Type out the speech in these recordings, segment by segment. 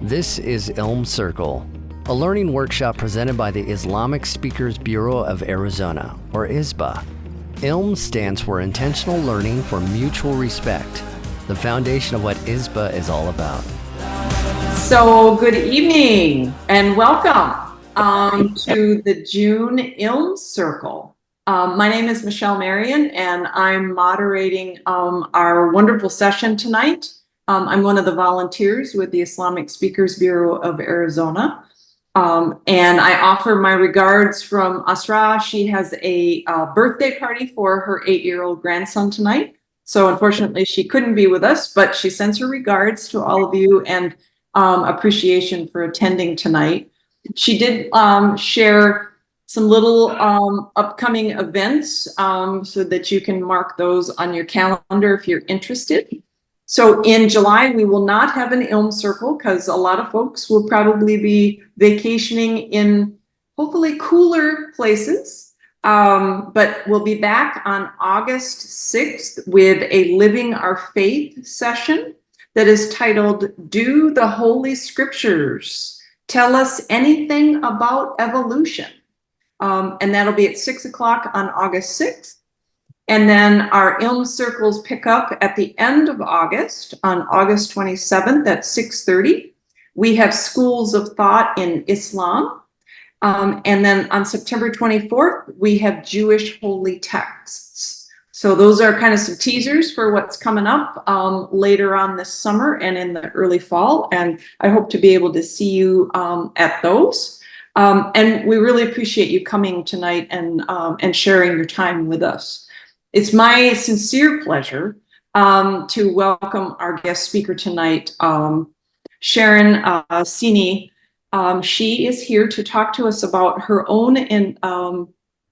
This is ILM Circle, a learning workshop presented by the Islamic Speakers Bureau of Arizona, or ISBA. ILM stands for Intentional Learning for Mutual Respect, the foundation of what ISBA is all about. So good evening and welcome to the June ILM Circle. My name is Michelle Marion and I'm moderating our wonderful session tonight. I'm one of the volunteers with the Islamic Speakers Bureau of Arizona. And I offer my regards from Asra. She has a birthday party for her 8-year-old grandson tonight. So unfortunately she couldn't be with us, but she sends her regards to all of you and appreciation for attending tonight. She did share some little upcoming events so that you can mark those on your calendar if you're interested. So in July, we will not have an ILM Circle because a lot of folks will probably be vacationing in hopefully cooler places. But we'll be back on August 6th with a Living Our Faith session that is titled, Do the Holy Scriptures Tell Us Anything About Evolution? And that'll be at 6 o'clock on August 6th. And then our ILM circles pick up at the end of August, on August 27th at 6:30. We have Schools of Thought in Islam. And then on September 24th, we have Jewish Holy Texts. So those are kind of some teasers for what's coming up later on this summer and in the early fall. And I hope to be able to see you at those. And we really appreciate you coming tonight and sharing your time with us. It's my sincere pleasure to welcome our guest speaker tonight, Sharon Sini. She is here to talk to us about her own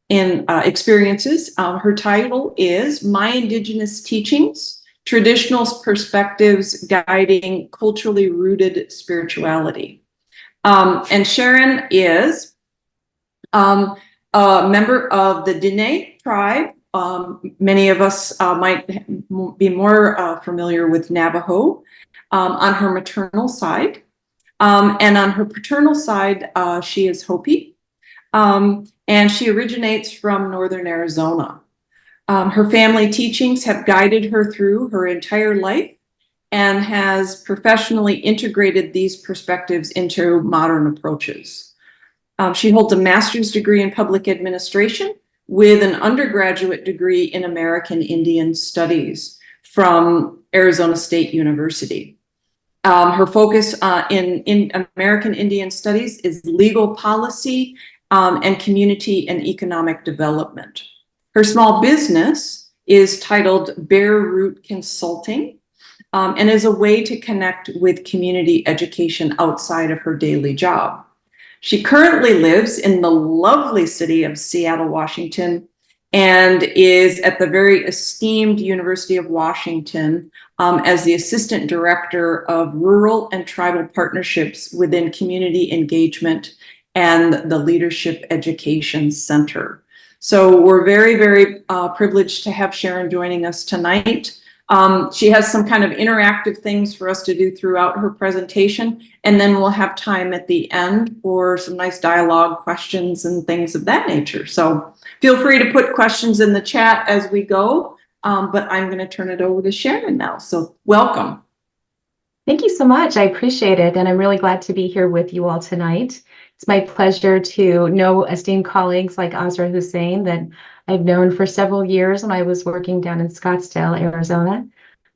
experiences. Her title is My Indigenous Teachings, Traditional Perspectives Guiding Culturally Rooted Spirituality. And Sharon is a member of the Diné tribe. Many of us might be more familiar with Navajo on her maternal side. And on her paternal side, she is Hopi. And she originates from Northern Arizona. Her family teachings have guided her through her entire life and has professionally integrated these perspectives into modern approaches. She holds a master's degree in public administration with an undergraduate degree in American Indian Studies from Arizona State University. Her focus in American Indian Studies is legal policy and community and economic development. Her small business is titled Bare Root Consulting and is a way to connect with community education outside of her daily job. She currently lives in the lovely city of Seattle, Washington, and is at the very esteemed University of Washington as the Assistant Director of Rural and Tribal Partnerships within Community Engagement and the Leadership Education Center. So we're very, very privileged to have Sharon joining us tonight. She has some kind of interactive things for us to do throughout her presentation, and then we'll have time at the end for some nice dialogue, questions, and things of that nature. So feel free to put questions in the chat as we go, but I'm going to turn it over to Sharon now. So welcome. Thank you so much. I appreciate it, and I'm really glad to be here with you all tonight. It's my pleasure to know esteemed colleagues like Azra Hussein that I've known for several years when I was working down in Scottsdale, Arizona,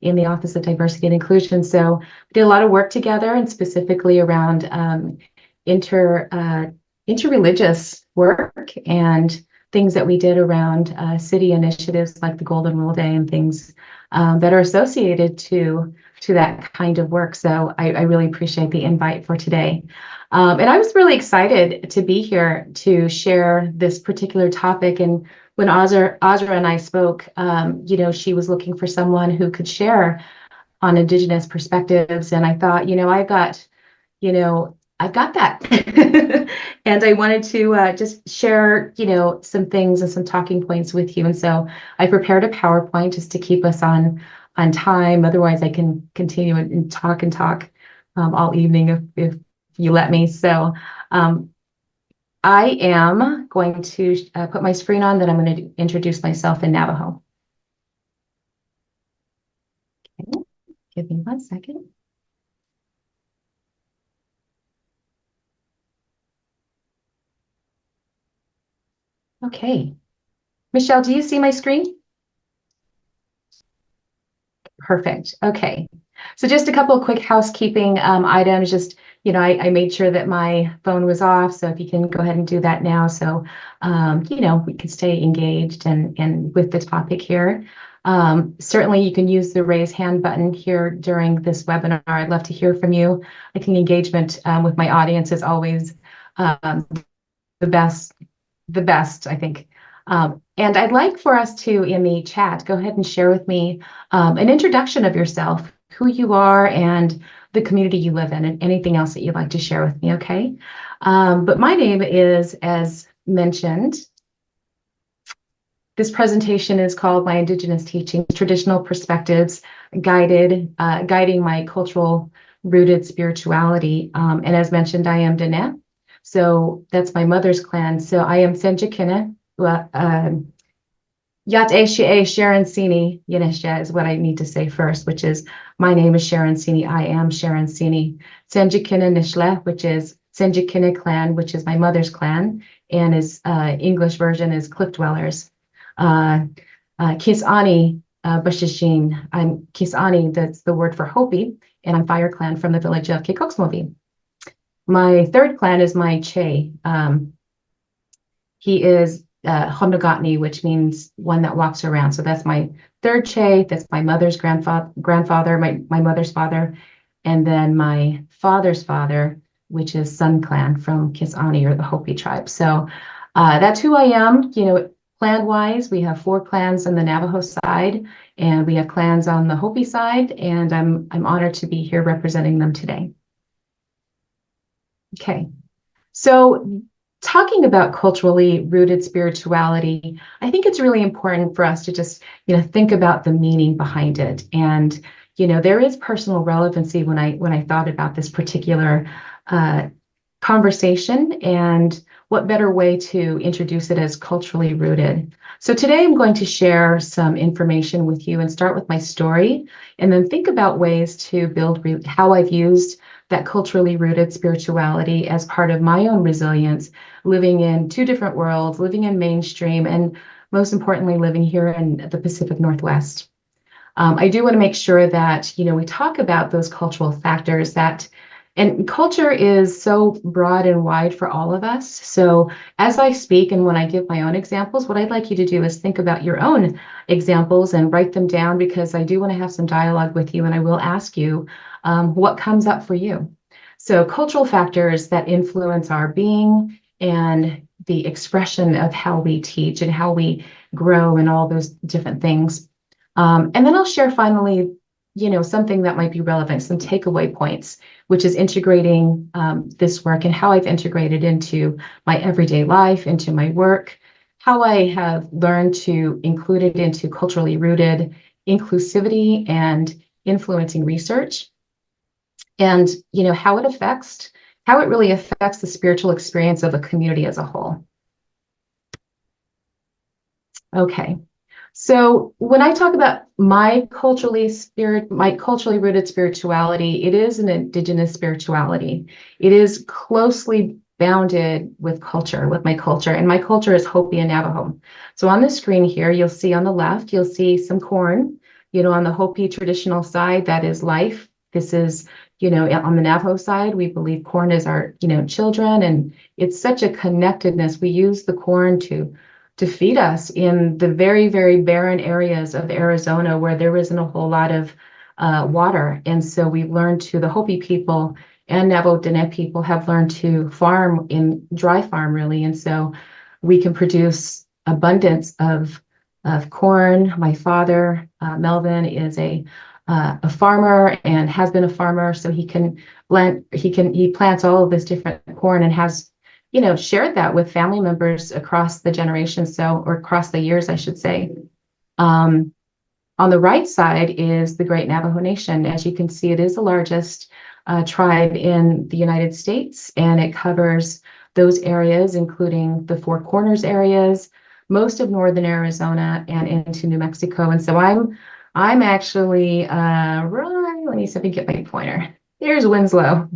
in the Office of Diversity and Inclusion. So we did a lot of work together, and specifically around interreligious work and things that we did around city initiatives like the Golden Rule Day and things that are associated to that kind of work. So I really appreciate the invite for today. And I was really excited to be here to share this particular topic. And when Azra and I spoke, she was looking for someone who could share on Indigenous perspectives. And I thought, I've got that. And I wanted to just share, some things and some talking points with you. And so I prepared a PowerPoint just to keep us on time. Otherwise, I can continue and talk. all evening if you let me. So I am going to put my screen on, then I'm going to introduce myself in Navajo. Okay, give me 1 second. Okay. Michelle, do you see my screen? Perfect. Okay. So just a couple of quick housekeeping items. Just, I made sure that my phone was off. So if you can go ahead and do that now. So, we can stay engaged and with the topic here. Certainly you can use the raise hand button here during this webinar. I'd love to hear from you. I think engagement with my audience is always the best, I think. And I'd like for us to, in the chat, go ahead and share with me an introduction of yourself, who you are, and the community you live in, and anything else that you'd like to share with me, okay? But my name is, as mentioned, this presentation is called My Indigenous Teachings, Traditional Perspectives, Guiding My Cultural Rooted Spirituality. And as mentioned, I am Dene. So that's my mother's clan. So I am Senjikine. Yat Eshe Sharon Sini Yanisha is what I need to say first, which is my name is Sharon Sini. I am Sharon Sini. Senjikine Nishle, which is Senjikine clan, which is my mother's clan, and his English version is Cliff Dwellers. Kisani Bashishin. I'm Kisani, that's the word for Hopi, and I'm Fire Clan from the village of Kikoksmovi. My third clan is my Che. He is Honogotni, which means one that walks around. So that's my third Che. That's my mother's grandfather, my mother's father, and then my father's father, which is Sun Clan from Kisani, or the Hopi tribe. So that's who I am. Clan-wise, we have 4 clans on the Navajo side, and we have clans on the Hopi side, and I'm honored to be here representing them today. Okay, so talking about culturally rooted spirituality, I think it's really important for us to just, think about the meaning behind it. And, there is personal relevancy when I thought about this particular conversation, and what better way to introduce it as culturally rooted. So today I'm going to share some information with you and start with my story, and then think about ways to build how I've used that culturally rooted spirituality as part of my own resilience, living in 2 different worlds, living in mainstream, and most importantly, living here in the Pacific Northwest. I do want to make sure that, we talk about those cultural factors and culture is so broad and wide for all of us. So as I speak and when I give my own examples, what I'd like you to do is think about your own examples and write them down, because I do want to have some dialogue with you, and I will ask you what comes up for you. So cultural factors that influence our being and the expression of how we teach and how we grow and all those different things. And then I'll share finally, something that might be relevant, some takeaway points, which is integrating this work and how I've integrated into my everyday life, into my work, how I have learned to include it into culturally rooted inclusivity and influencing research, and how it really affects the spiritual experience of a community as a whole. Okay. So when I talk about my culturally rooted spirituality, it is an Indigenous spirituality. It is closely bounded with my culture, and my culture is Hopi and Navajo. So on the screen here, you'll see on the left, you'll see some corn. On the Hopi traditional side, that is life. This is, on the Navajo side, we believe corn is our, children, and it's such a connectedness. We use the corn to feed us in the very, very barren areas of Arizona where there isn't a whole lot of water. And so we've learned the Hopi people and Navajo Dene people have learned to farm dry farm, really. And so we can produce abundance of corn. My father, Melvin, is a farmer and has been a farmer. So he plants all of this different corn and has shared that with family members across the generations, or across the years, I should say. On the right side is the Great Navajo Nation. As you can see, it is the largest tribe in the United States, and it covers those areas, including the Four Corners areas, most of northern Arizona, and into New Mexico. And so I'm actually right, let me see if I can get my pointer. There's Winslow.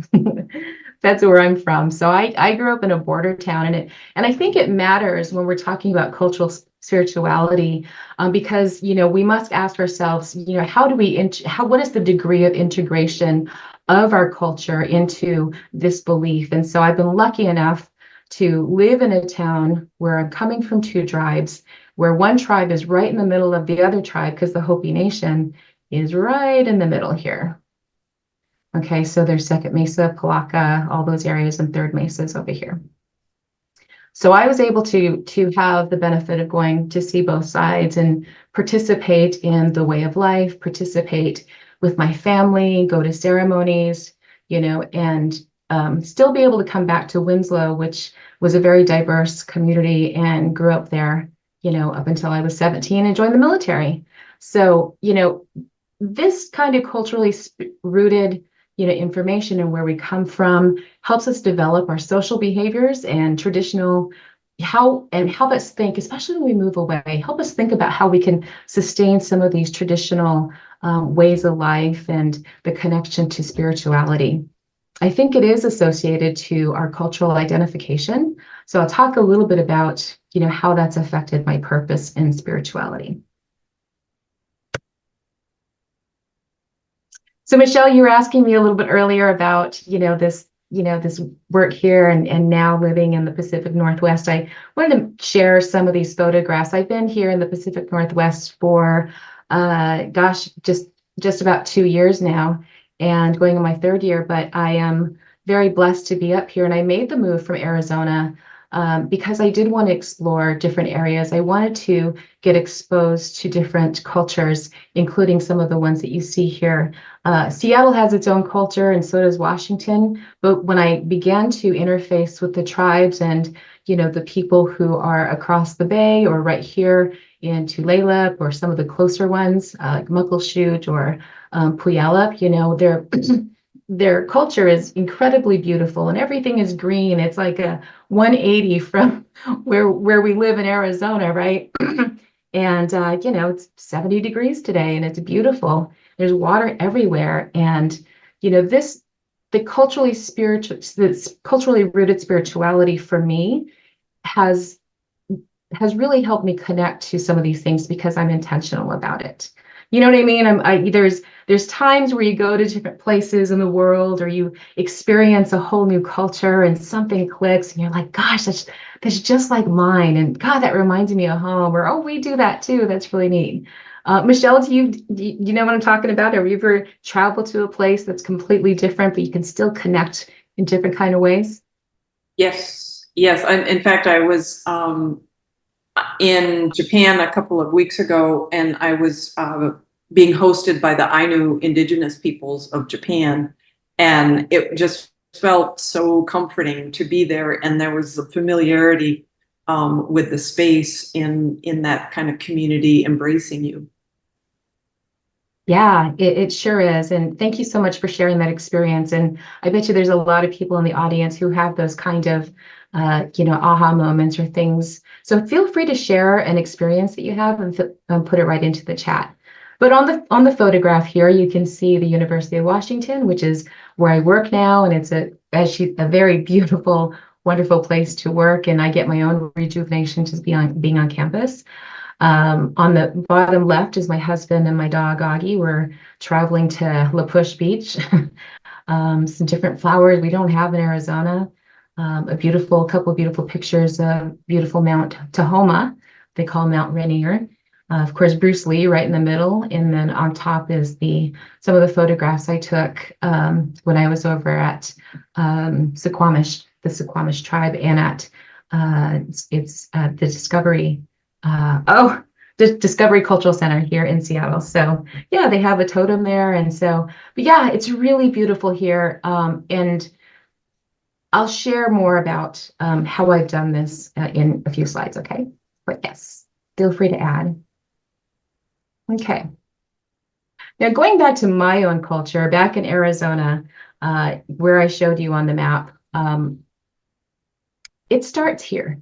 That's where I'm from. So I grew up in a border town, and I think it matters when we're talking about cultural spirituality, because we must ask ourselves, how do we what is the degree of integration of our culture into this belief? And so I've been lucky enough to live in a town where I'm coming from two tribes, where one tribe is right in the middle of the other tribe, because the Hopi Nation is right in the middle here. Okay, so there's Second Mesa, Palaca, all those areas, and Third Mesa is over here. So I was able to have the benefit of going to see both sides and participate in the way of life, participate with my family, go to ceremonies, and still be able to come back to Winslow, which was a very diverse community, and grew up there, up until I was 17 and joined the military. So, this kind of culturally rooted information and where we come from helps us develop our social behaviors and traditional help us think, especially when we move away, help us think about how we can sustain some of these traditional ways of life and the connection to spirituality. I think it is associated to our cultural identification. So I'll talk a little bit about, how that's affected my purpose in spirituality. So Michelle, you were asking me a little bit earlier about, this work here and now living in the Pacific Northwest. I wanted to share some of these photographs. I've been here in the Pacific Northwest for, just about 2 years now, and going in my third year, but I am very blessed to be up here. And I made the move from Arizona because I did want to explore different areas. I wanted to get exposed to different cultures, including some of the ones that you see here. Seattle has its own culture, and so does Washington. But when I began to interface with the tribes and, the people who are across the bay or right here in Tulalip, or some of the closer ones like Muckleshoot or Puyallup, their culture is incredibly beautiful, and everything is green. It's like a 180 from where we live in Arizona, right? And it's 70 degrees today, and it's beautiful. There's water everywhere, and the culturally rooted spirituality for me has really helped me connect to some of these things because I'm intentional about it. You know what I mean? There's times where you go to different places in the world, or you experience a whole new culture and something clicks and you're like, gosh, that's just like mine. And God, that reminds me of home. Or, oh, we do that too. That's really neat. Michelle, do you know what I'm talking about? Have you ever traveled to a place that's completely different, but you can still connect in different kind of ways? Yes. In fact, I was in Japan a couple of weeks ago, and I was being hosted by the Ainu Indigenous peoples of Japan, and it just felt so comforting to be there. And there was a familiarity with the space in that kind of community embracing you. Yeah, it sure is. And thank you so much for sharing that experience. And I bet you there's a lot of people in the audience who have those kind of, aha moments or things. So feel free to share an experience that you have and put it right into the chat. But on the photograph here, you can see the University of Washington, which is where I work now. And it's a very beautiful, wonderful place to work. And I get my own rejuvenation just being on campus. On the bottom left is my husband and my dog, Augie. We're traveling to La Push Beach. Some different flowers we don't have in Arizona. A couple of beautiful pictures of beautiful Mount Tahoma, they call Mount Rainier. Of course, Bruce Lee right in the middle. And then on top is some of the photographs I took when I was over at Suquamish, the Suquamish tribe, and at the Discovery the Discovery Cultural Center here in Seattle. So yeah, they have a totem there. And so, but yeah, it's really beautiful here. And I'll share more about how I've done this in a few slides, okay? But yes, feel free to add. Okay. Now, going back to my own culture, back in Arizona, where I showed you on the map, it starts here.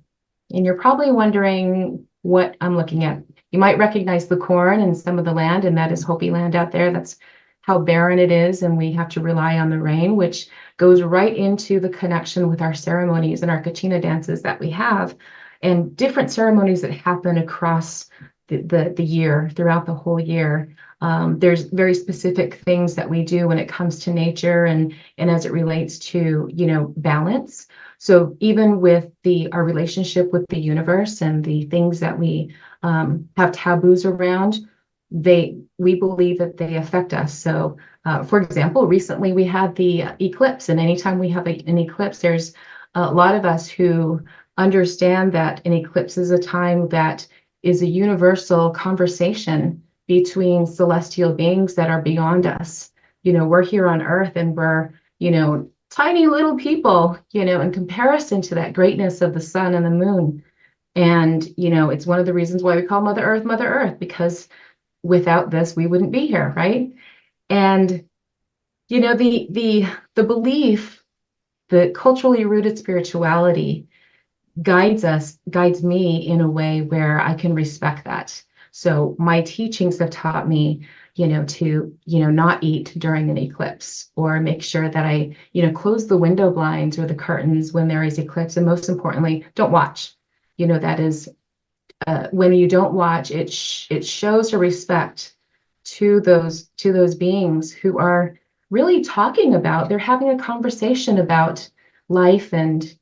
And you're probably wondering what I'm looking at. You might recognize the corn and some of the land, and that is Hopi land out there. That's how barren it is, and we have to rely on the rain, which goes right into the connection with our ceremonies and our kachina dances that we have, and different ceremonies that happen across the year, throughout the whole year. There's very specific things that we do when it comes to nature and as it relates to, balance. So even with our relationship with the universe and the things that we have taboos around, we believe that they affect us. So, for example, recently we had the eclipse, and anytime we have an eclipse, there's a lot of us who understand that an eclipse is a time that is a universal conversation between celestial beings that are beyond us. We're here on Earth, and we're, tiny little people, in comparison to that greatness of the sun and the moon. And, it's one of the reasons why we call Mother Earth, because without this, we wouldn't be here, right? And, the belief, the culturally rooted spirituality guides me in a way where I can respect that. So my teachings have taught me, to, not eat during an eclipse, or make sure that I, close the window blinds or the curtains when there is eclipse. And most importantly, don't watch. That is, when you don't watch, it shows a respect to those beings who are really talking about, they're having a conversation about life and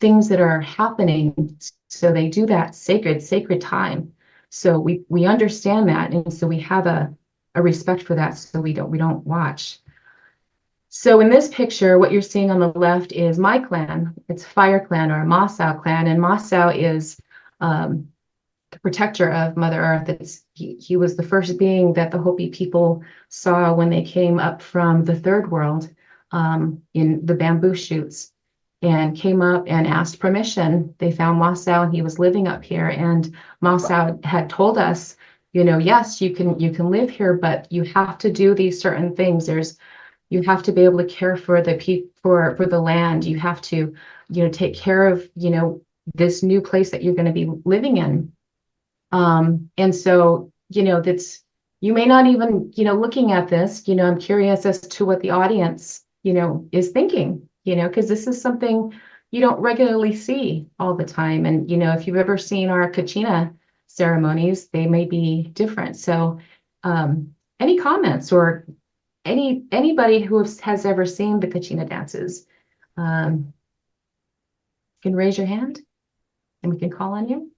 things that are happening. So they do that sacred time. So we understand that, and so we have a respect for that. So we don't watch. So in this picture, what you're seeing on the left is my clan. It's Fire Clan, or Masao clan, and Masao is the protector of Mother Earth. He was the first being that the Hopi people saw when they came up from the third world in the bamboo shoots, and came up and asked permission. They found Masao, and he was living up here. And Masao had told us, yes, you can live here, but you have to do these certain things. You have to be able to care for for the land. You have to, take care of, this new place that you're going to be living in. And so, you may not even, looking at this, I'm curious as to what the audience, is thinking, because this is something you don't regularly see all the time. And, if you've ever seen our kachina ceremonies, they may be different. So, any comments, or anybody who has ever seen the kachina dances, can raise your hand and we can call on you.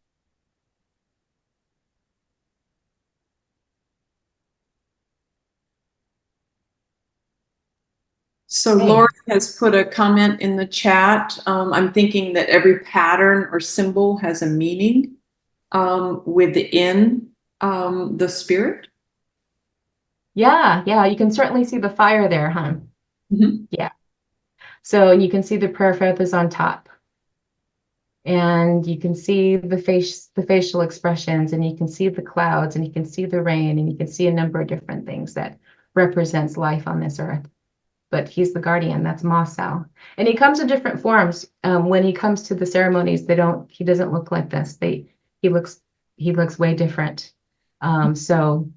So Laura has put a comment in the chat. I'm thinking that every pattern or symbol has a meaning within the spirit. Yeah, you can certainly see the fire there, huh? Mm-hmm. Yeah. So you can see the prayer feathers on top. And you can see the facial expressions, and you can see the clouds, and you can see the rain, and you can see a number of different things that represents life on this earth. But he's the guardian. That's Masao, and he comes in different forms. When he comes to the ceremonies, he doesn't look like this. He looks way different. So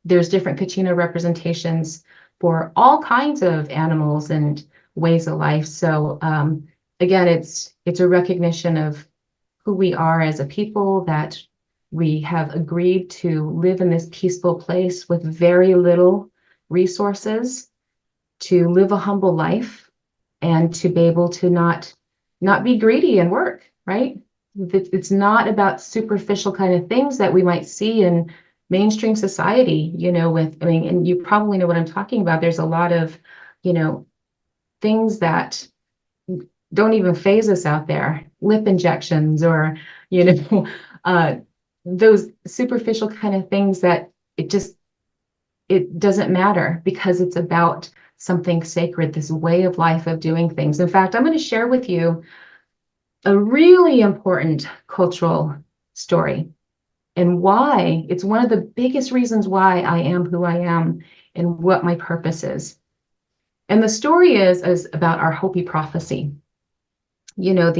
there's different kachina representations for all kinds of animals and ways of life. So again, it's a recognition of who we are as a people, that we have agreed to live in this peaceful place with very little resources, to live a humble life, and to be able to not be greedy and work, right? It's not about superficial kind of things that we might see in mainstream society, and you probably know what I'm talking about. There's a lot of, things that don't even phase us out there, lip injections, or, those superficial kind of things that it doesn't matter, because it's about something sacred, this way of life of doing things. In fact, I'm going to share with you a really important cultural story, and why it's one of the biggest reasons why I am who I am and what my purpose is. And the story is about our Hopi prophecy. You know,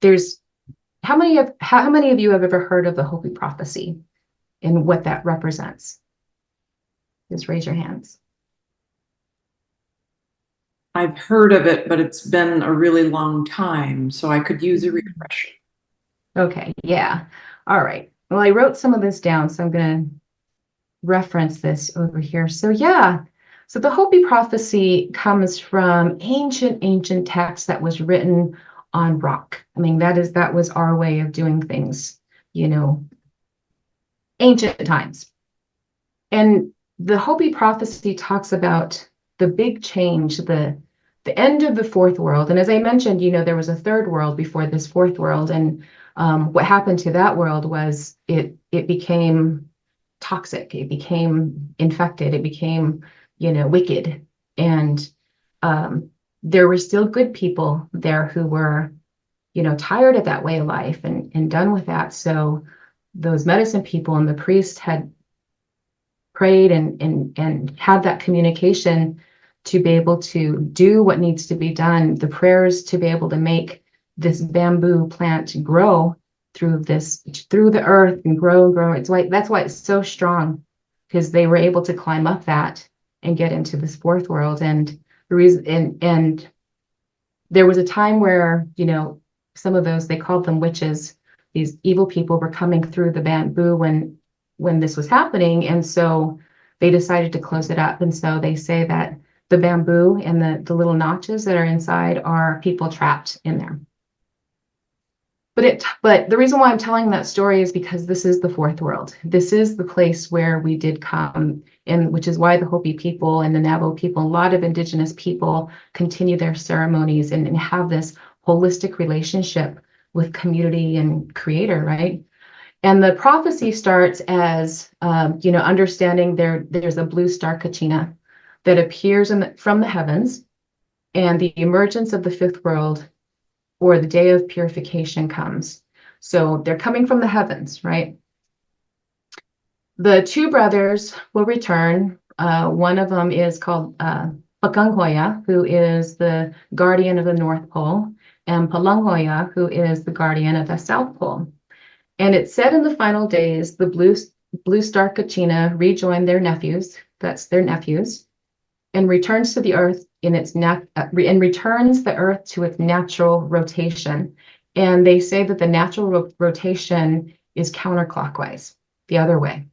there's how many of you have ever heard of the Hopi prophecy and what that represents? Just raise your hands. I've heard of it, but it's been a really long time, so I could use a refresher. Okay, yeah. All right. Well, I wrote some of this down, so I'm going to reference this over here. So yeah, so the Hopi prophecy comes from ancient text that was written on rock. I mean, that was our way of doing things, you know, ancient times. And the Hopi prophecy talks about the big change, the end of the fourth world. And as I mentioned, you know, there was a third world before this fourth world. And what happened to that world was it became toxic, it became infected, it became, you know, wicked. And there were still good people there who were, you know, tired of that way of life and done with that. So those medicine people and the priests had prayed and had that communication to be able to do what needs to be done, the prayers to be able to make this bamboo plant grow through the earth and grow and grow. That's why it's so strong, because they were able to climb up that and get into this fourth world. And the reason and there was a time where, you know, some of those, they called them witches, these evil people were coming through the bamboo when this was happening. And so they decided to close it up. And so they say that the bamboo and the little notches that are inside are people trapped in there. But the reason why I'm telling that story is because this is the fourth world. This is the place where we did come, and which is why the Hopi people and the Navajo people, a lot of indigenous people, continue their ceremonies and have this holistic relationship with community and creator, right? And the prophecy starts as, you know, understanding there's a blue star kachina that appears from the heavens, and the emergence of the fifth world, or the day of purification, comes. So they're coming from the heavens, right? The two brothers will return. One of them is called Pakanghoya, who is the guardian of the North Pole, and Palanghoya, who is the guardian of the South Pole. And it said in the final days, the blue star Kachina rejoined their nephews, that's their nephews, and returns to the earth and returns the earth to its natural rotation. And they say that the natural rotation is counterclockwise, the other way.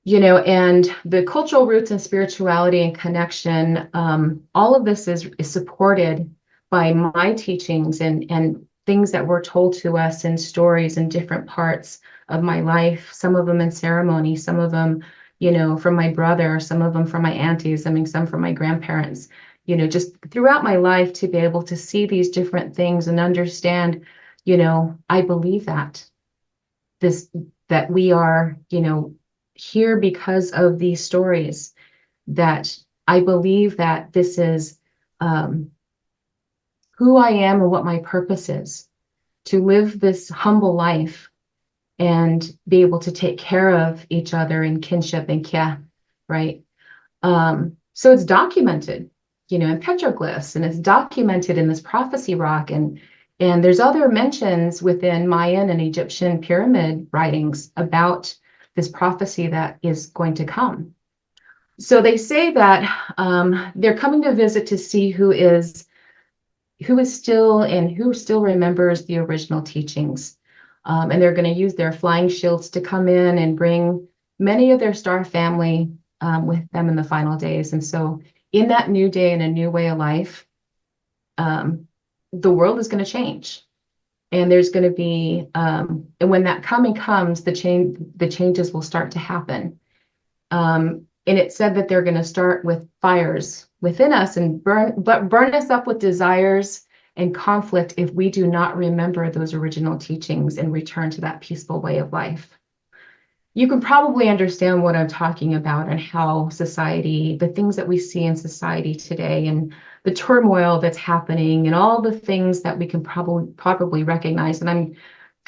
You know, and the cultural roots and spirituality and connection, all of this is supported by my teachings and things that were told to us in stories in different parts of my life, some of them in ceremony, some of them, you know, from my brother, some of them from my aunties, I mean, some from my grandparents, you know, just throughout my life, to be able to see these different things and understand, you know, I believe that we are, you know, here because of these stories, that I believe that this is who I am and what my purpose is, to live this humble life and be able to take care of each other in kinship and kya, right? So it's documented, you know, in petroglyphs, and it's documented in this prophecy rock, and there's other mentions within Mayan and Egyptian pyramid writings about this prophecy that is going to come. So they say that they're coming to visit to see who still remembers the original teachings. And they're going to use their flying shields to come in and bring many of their star family with them in the final days. And so in that new day and a new way of life, the world is going to change. And there's going to be, and when that coming comes, the changes will start to happen. And it said that they're going to start with fires within us and burn us up with desires and conflict if we do not remember those original teachings and return to that peaceful way of life. You can probably understand what I'm talking about and how society, the things that we see in society today, and the turmoil that's happening, and all the things that we can probably recognize. And I'm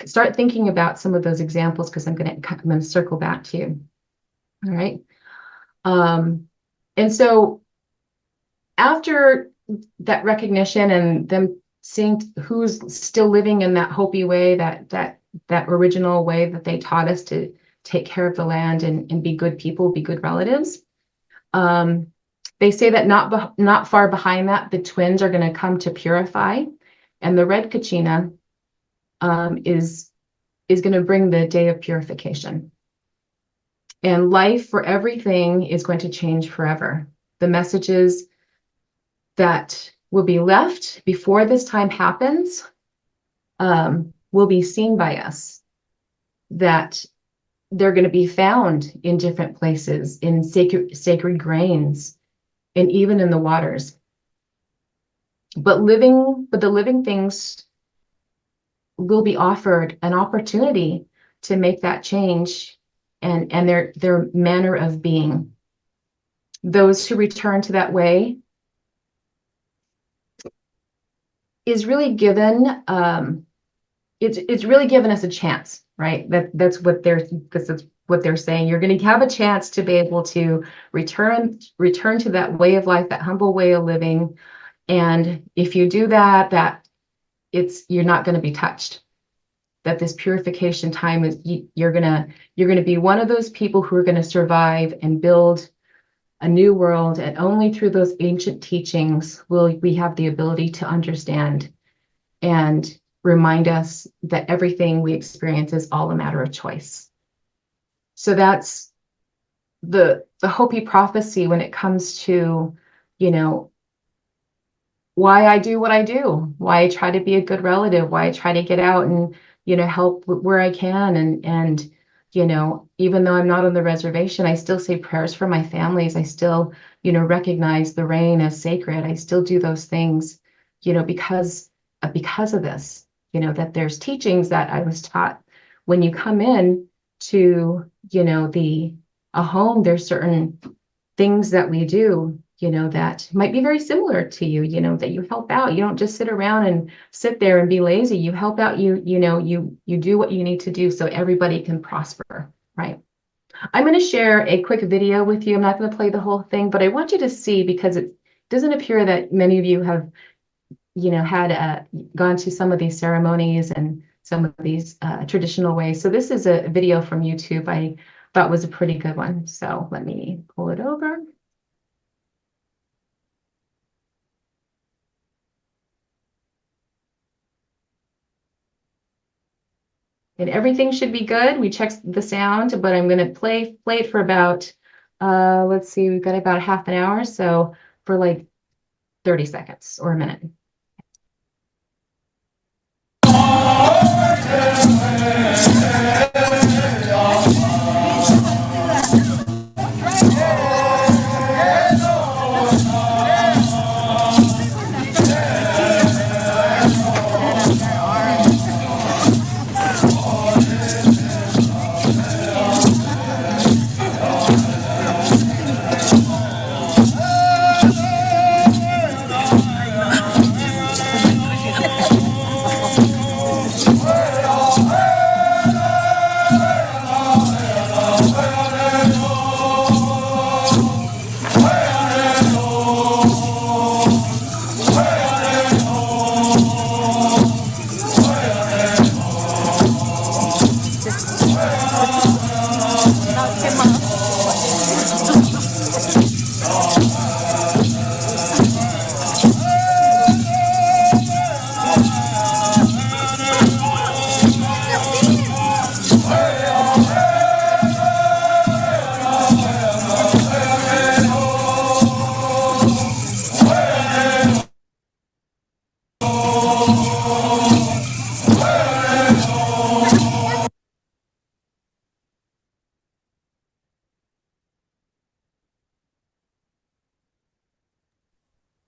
start thinking about some of those examples, because I'm going to circle back to you. All right. And so after that recognition and them seeing who's still living in that Hopi way, that original way that they taught us to take care of the land and be good people, be good relatives. They say that not far behind that, the twins are going to come to purify, and the red kachina is going to bring the day of purification. And life for everything is going to change forever. The messages that will be left before this time happens will be seen by us, that they're going to be found in different places, in sacred grains, and even in the waters. But the living things will be offered an opportunity to make that change and their manner of being. Those who return to that way is really given it's really given us a chance, right? That's what they're saying. You're going to have a chance to be able to return to that way of life, that humble way of living. And if you do that you're not going to be touched. That this purification time is you're going to be one of those people who are going to survive and build a new world. And only through those ancient teachings will we have the ability to understand and remind us that everything we experience is all a matter of choice. So that's the Hopi prophecy when it comes to, why I do what I do, why I try to be a good relative, why I try to get out and, help where I can. And, even though I'm not on the reservation, I still say prayers for my families. I still, recognize the rain as sacred. I still do those things, because of this, that there's teachings that I was taught when you come in to, a home, there's certain things that we do, that might be very similar to you, that you help out. You don't just sit around and sit there and be lazy. You help out, you do what you need to do so everybody can prosper, right? I'm going to share a quick video with you. I'm not going to play the whole thing, but I want you to see, because it doesn't appear that many of you have had gone to some of these ceremonies and some of these traditional ways. So this is a video from YouTube I thought was a pretty good one. So let me pull it over. And everything should be good. We checked the sound, but I'm going to play it for about, let's see, we've got about half an hour. So for like 30 seconds or a minute.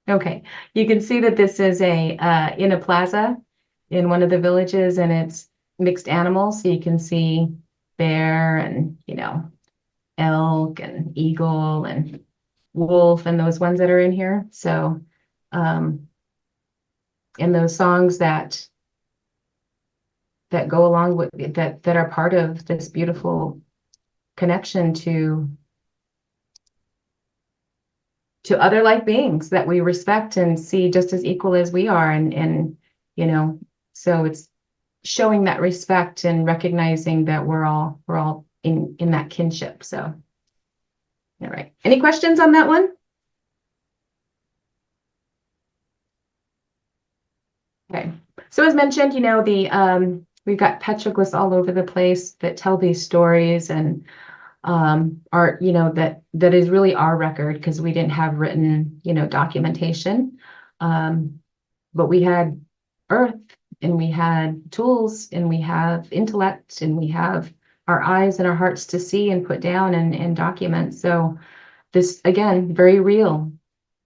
Okay, you can see that this is in a plaza in one of the villages, and it's mixed animals. So you can see bear and, elk and eagle and wolf and those ones that are in here. So, and those songs that go along with that are part of this beautiful connection to to other life beings that we respect and see just as equal as we are. And you know, so it's showing that respect and recognizing that we're all in that kinship. So, all right. Any questions on that one? Okay. So as mentioned, you know, we've got petroglyphs all over the place that tell these stories, and are, you know, that is really our record, because we didn't have written, you know, documentation. But we had earth, and we had tools, and we have intellect, and we have our eyes and our hearts to see and put down and document. So this, again, very real.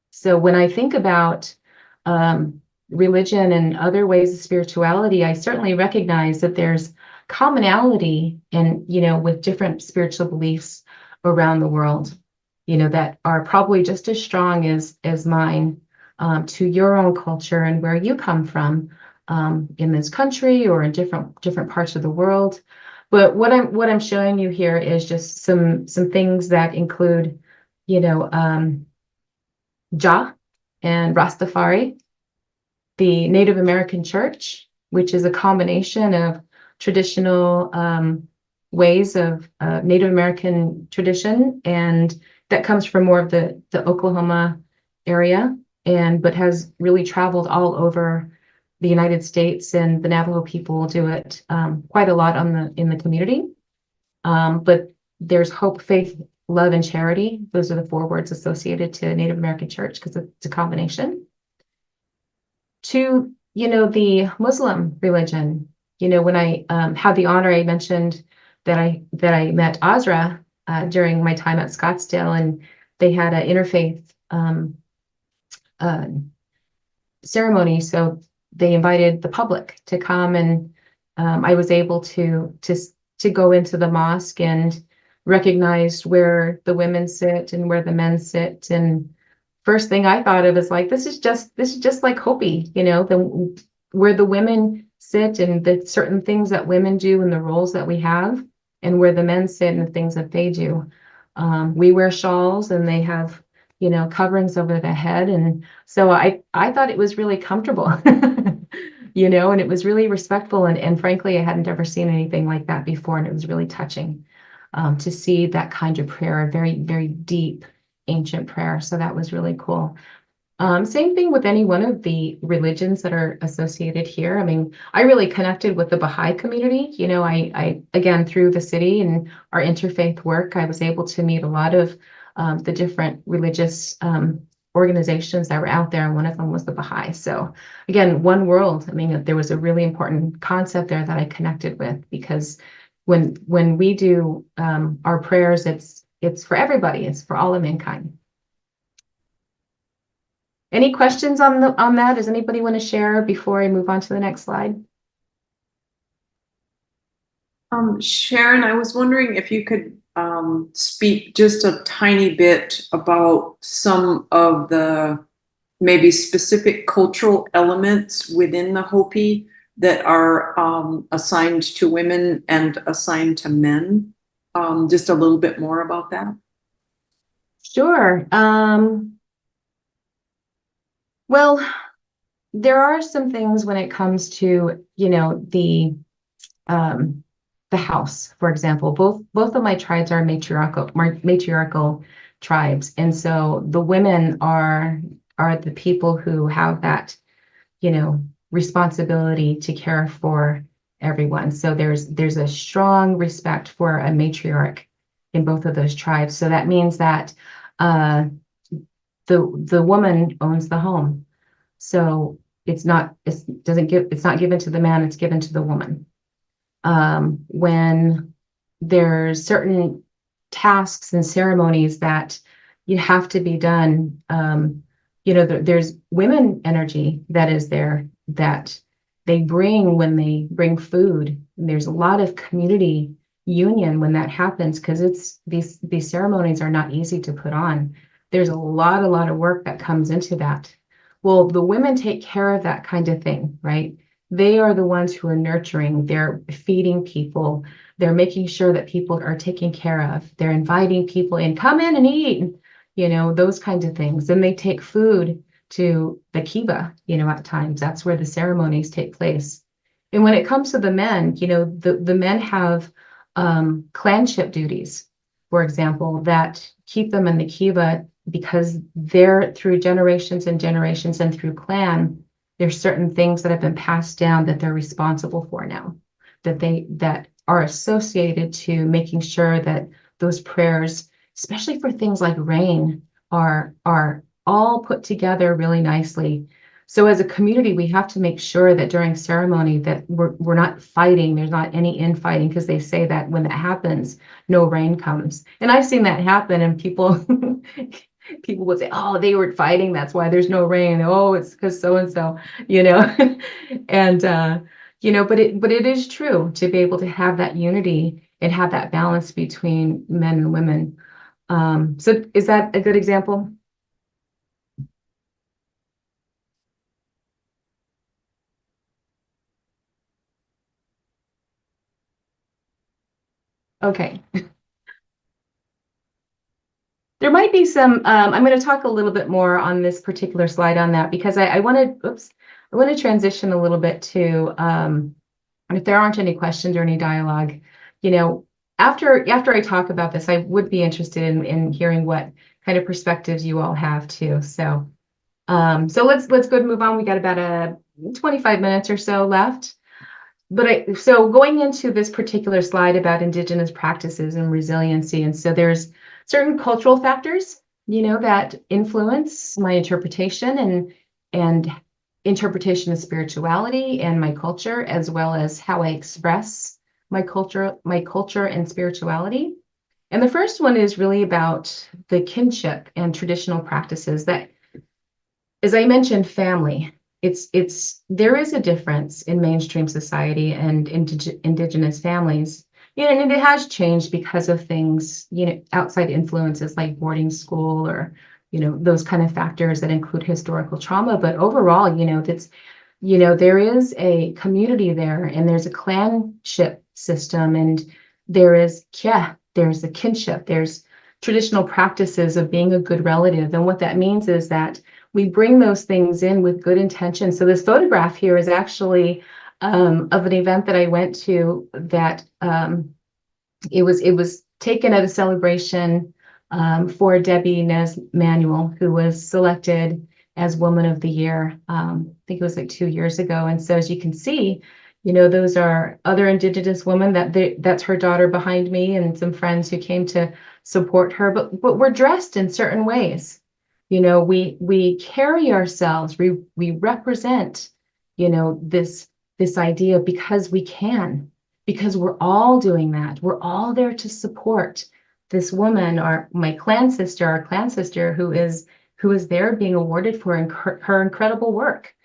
So when I think about religion and other ways of spirituality, I certainly recognize that there's commonality in, you know, with different spiritual beliefs around the world, you know, that are probably just as strong as mine, to your own culture and where you come from, in this country or in different parts of the world. But what I'm showing you here is just some things that include, you know, Jah and Rastafari, the Native American Church, which is a combination of traditional ways of Native American tradition, and that comes from more of the Oklahoma area, but has really traveled all over the United States, and the Navajo people do it quite a lot in the community. But there's hope, faith, love, and charity. Those are the 4 words associated to Native American Church, because it's a combination. To, you know, the Muslim religion, you know, when I had the honor, I mentioned that I met Azra during my time at Scottsdale, and they had an interfaith ceremony. So they invited the public to come, and I was able to go into the mosque and recognize where the women sit and where the men sit. And first thing I thought of is like, this is just like Hopi, you know, where the women sit and the certain things that women do and the roles that we have, and where the men sit and the things that they do. We wear shawls, and they have, you know, coverings over their head. And so I thought it was really comfortable, you know, and it was really respectful. And frankly, I hadn't ever seen anything like that before. And it was really touching to see that kind of prayer, a very, very deep, ancient prayer. So that was really cool. Same thing with any one of the religions that are associated here. I mean, I really connected with the Baha'i community. You know, I again, through the city and our interfaith work, I was able to meet a lot of the different religious organizations that were out there, and one of them was the Baha'i. So again, one world. I mean, there was a really important concept there that I connected with, because when we do our prayers, it's for everybody. It's for all of mankind. Any questions on that? Does anybody want to share before I move on to the next slide? Sharon, I was wondering if you could speak just a tiny bit about some of the maybe specific cultural elements within the Hopi that are assigned to women and assigned to men. Just a little bit more about that. Sure. Well, there are some things when it comes to, you know, the house, for example. Both of my tribes are matriarchal tribes, and so the women are the people who have that, you know, responsibility to care for everyone. So there's a strong respect for a matriarch in both of those tribes. So that means that the woman owns the home. So it's not given to the man, it's given to the woman. When there's certain tasks and ceremonies that you have to be done, you know, there's women energy that is there that they bring when they bring food. And there's a lot of community union when that happens, because it's these ceremonies are not easy to put on. There's a lot of work that comes into that. Well, the women take care of that kind of thing, right? They are the ones who are nurturing, they're feeding people, they're making sure that people are taken care of, they're inviting people in, come in and eat, those kinds of things. And they take food to the kiva, at times. That's where the ceremonies take place. And when it comes to the men, the men have clanship duties, for example, that keep them in the kiva because they're through generations and generations and through clan, there's certain things that have been passed down that they're responsible for now, that are associated to making sure that those prayers, especially for things like rain, are all put together really nicely. So as a community, we have to make sure that during ceremony that we're not fighting. There's not any infighting, because they say that when that happens, no rain comes. And I've seen that happen, and people people would say, oh, they were fighting, that's why there's no rain. Oh, it's because so and so, and but it is true to be able to have that unity and have that balance between men and women. So is that a good example? Okay. There might be some, I'm going to talk a little bit more on this particular slide on that, because I want to transition a little bit to, if there aren't any questions or any dialogue, after I talk about this, I would be interested in hearing what kind of perspectives you all have too. So, so let's go and move on. We got about 25 minutes or so left. So going into this particular slide about Indigenous practices and resiliency, and so there's certain cultural factors, that influence my interpretation and interpretation of spirituality and my culture, as well as how I express my culture and spirituality. And the first one is really about the kinship and traditional practices that, as I mentioned, family. There is a difference in mainstream society and Indigenous families, and it has changed because of things, outside influences like boarding school or, those kind of factors that include historical trauma. But overall, there is a community there, and there's a clanship system, and there's a kinship, there's traditional practices of being a good relative. And what that means is that we bring those things in with good intention. So this photograph here is actually of an event that I went to that it was taken at a celebration for Debbie Nez Manuel, who was selected as Woman of the Year. I think it was like 2 years ago. And so as you can see, those are other Indigenous women. That's her daughter behind me, and some friends who came to support her. But we're dressed in certain ways. We carry ourselves, we represent, this idea because we can, because we're all doing that. We're all there to support this woman, or my clan sister, who is there being awarded for her incredible work,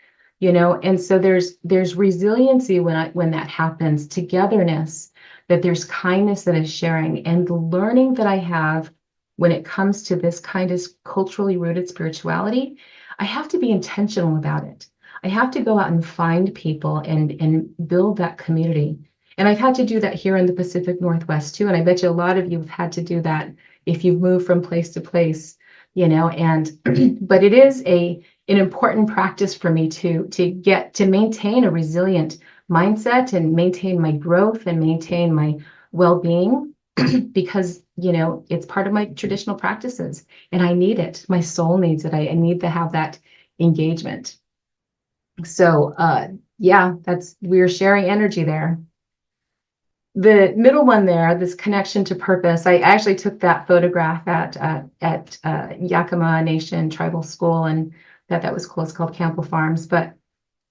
and so there's resiliency when that happens, togetherness, that there's kindness that is sharing, and the learning that I have when it comes to this kind of culturally rooted spirituality. I have to be intentional about it. I have to go out and find people and build that community. And I've had to do that here in the Pacific Northwest too. And I bet you a lot of you have had to do that if you've moved from place to place, and but it is an important practice for me to maintain a resilient mindset and maintain my growth and maintain my well-being, because it's part of my traditional practices, and I need it. My soul needs it. I need to have that engagement. So we're sharing energy there. The middle one there, this connection to purpose, I actually took that photograph at Yakima Nation Tribal School, and that was cool. It's called Campbell Farms. But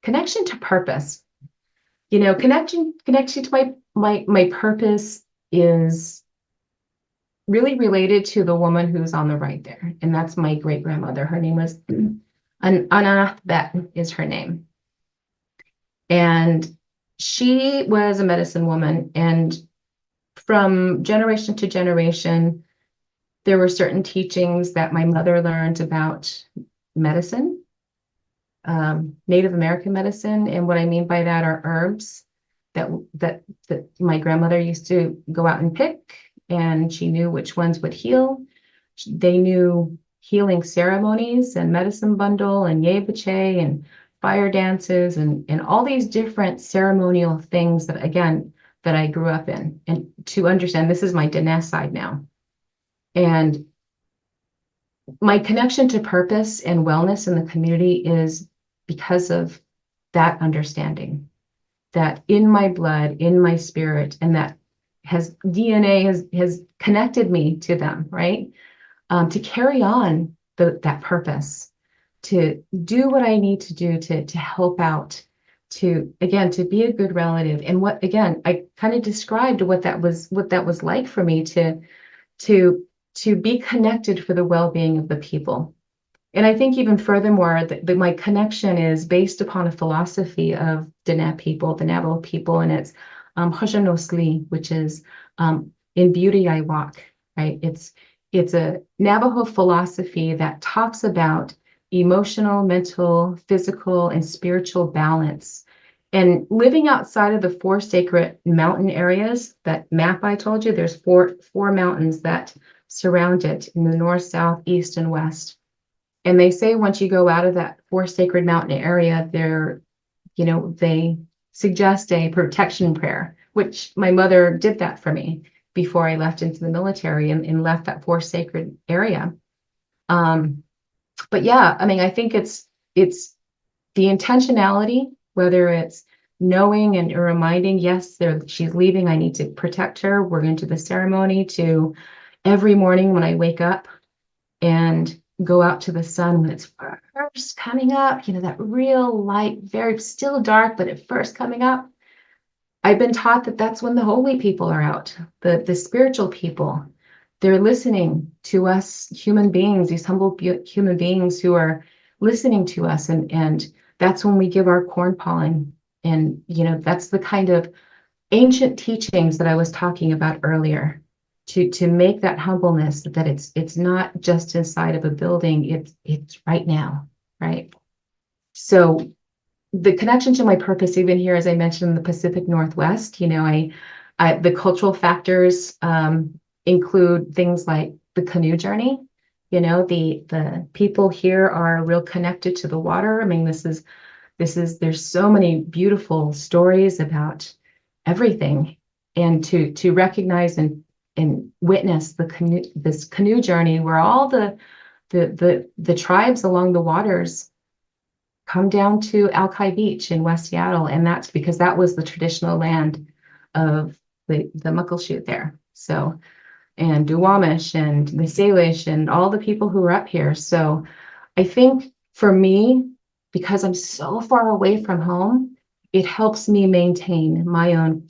connection to purpose, connection to my purpose is really related to the woman who's on the right there, and that's my great grandmother. Her name was Anna. That is her name, and she was a medicine woman, and from generation to generation, there were certain teachings that my mother learned about medicine, Native American medicine. And what I mean by that are herbs that my grandmother used to go out and pick, and she knew which ones would heal. They knew healing ceremonies and medicine bundle and yebache and fire dances and all these different ceremonial things that, again, that I grew up in. And to understand, this is my Dinesh side now. And my connection to purpose and wellness in the community is because of that understanding, that in my blood, in my spirit, and that has DNA has connected me to them, right? To carry on that purpose, to do what I need to do to help out, to again to be a good relative. And what again, I kind of described what that was like for me to be connected for the well-being of the people. And I think even furthermore, that my connection is based upon a philosophy of the Navajo people, and it's Hoshanosli, which is in beauty I walk, right? It's a Navajo philosophy that talks about emotional, mental, physical, and spiritual balance. And living outside of the 4 sacred mountain areas, that map I told you, there's four mountains that surround it in the north, south, east, and west. And they say once you go out of that 4 sacred mountain area, they suggest a protection prayer, which my mother did that for me before I left into the military and left that 4 sacred area. But yeah, I mean, I think it's the intentionality, whether it's knowing and reminding, yes, she's leaving, I need to protect her. We're going to the ceremony, to every morning when I wake up and go out to the sun when it's first coming up, that real light, very still dark, but at first coming up. I've been taught that that's when the holy people are out, the spiritual people. They're listening to us human beings, these humble human beings who are listening to us. And that's when we give our corn pollen. And, that's the kind of ancient teachings that I was talking about earlier, to make that humbleness, that it's not just inside of a building, it's right now, right? So the connection to my purpose, even here, as I mentioned, in the Pacific Northwest, the cultural factors include things like the canoe journey. The people here are real connected to the water. I mean, there's so many beautiful stories about everything, and to recognize and witness this canoe journey where all the tribes along the waters come down to Alki Beach in West Seattle, and that's because that was the traditional land of the Muckleshoot there. So, and Duwamish and the Salish and all the people who are up here. So I think for me, because I'm so far away from home, it helps me maintain my own,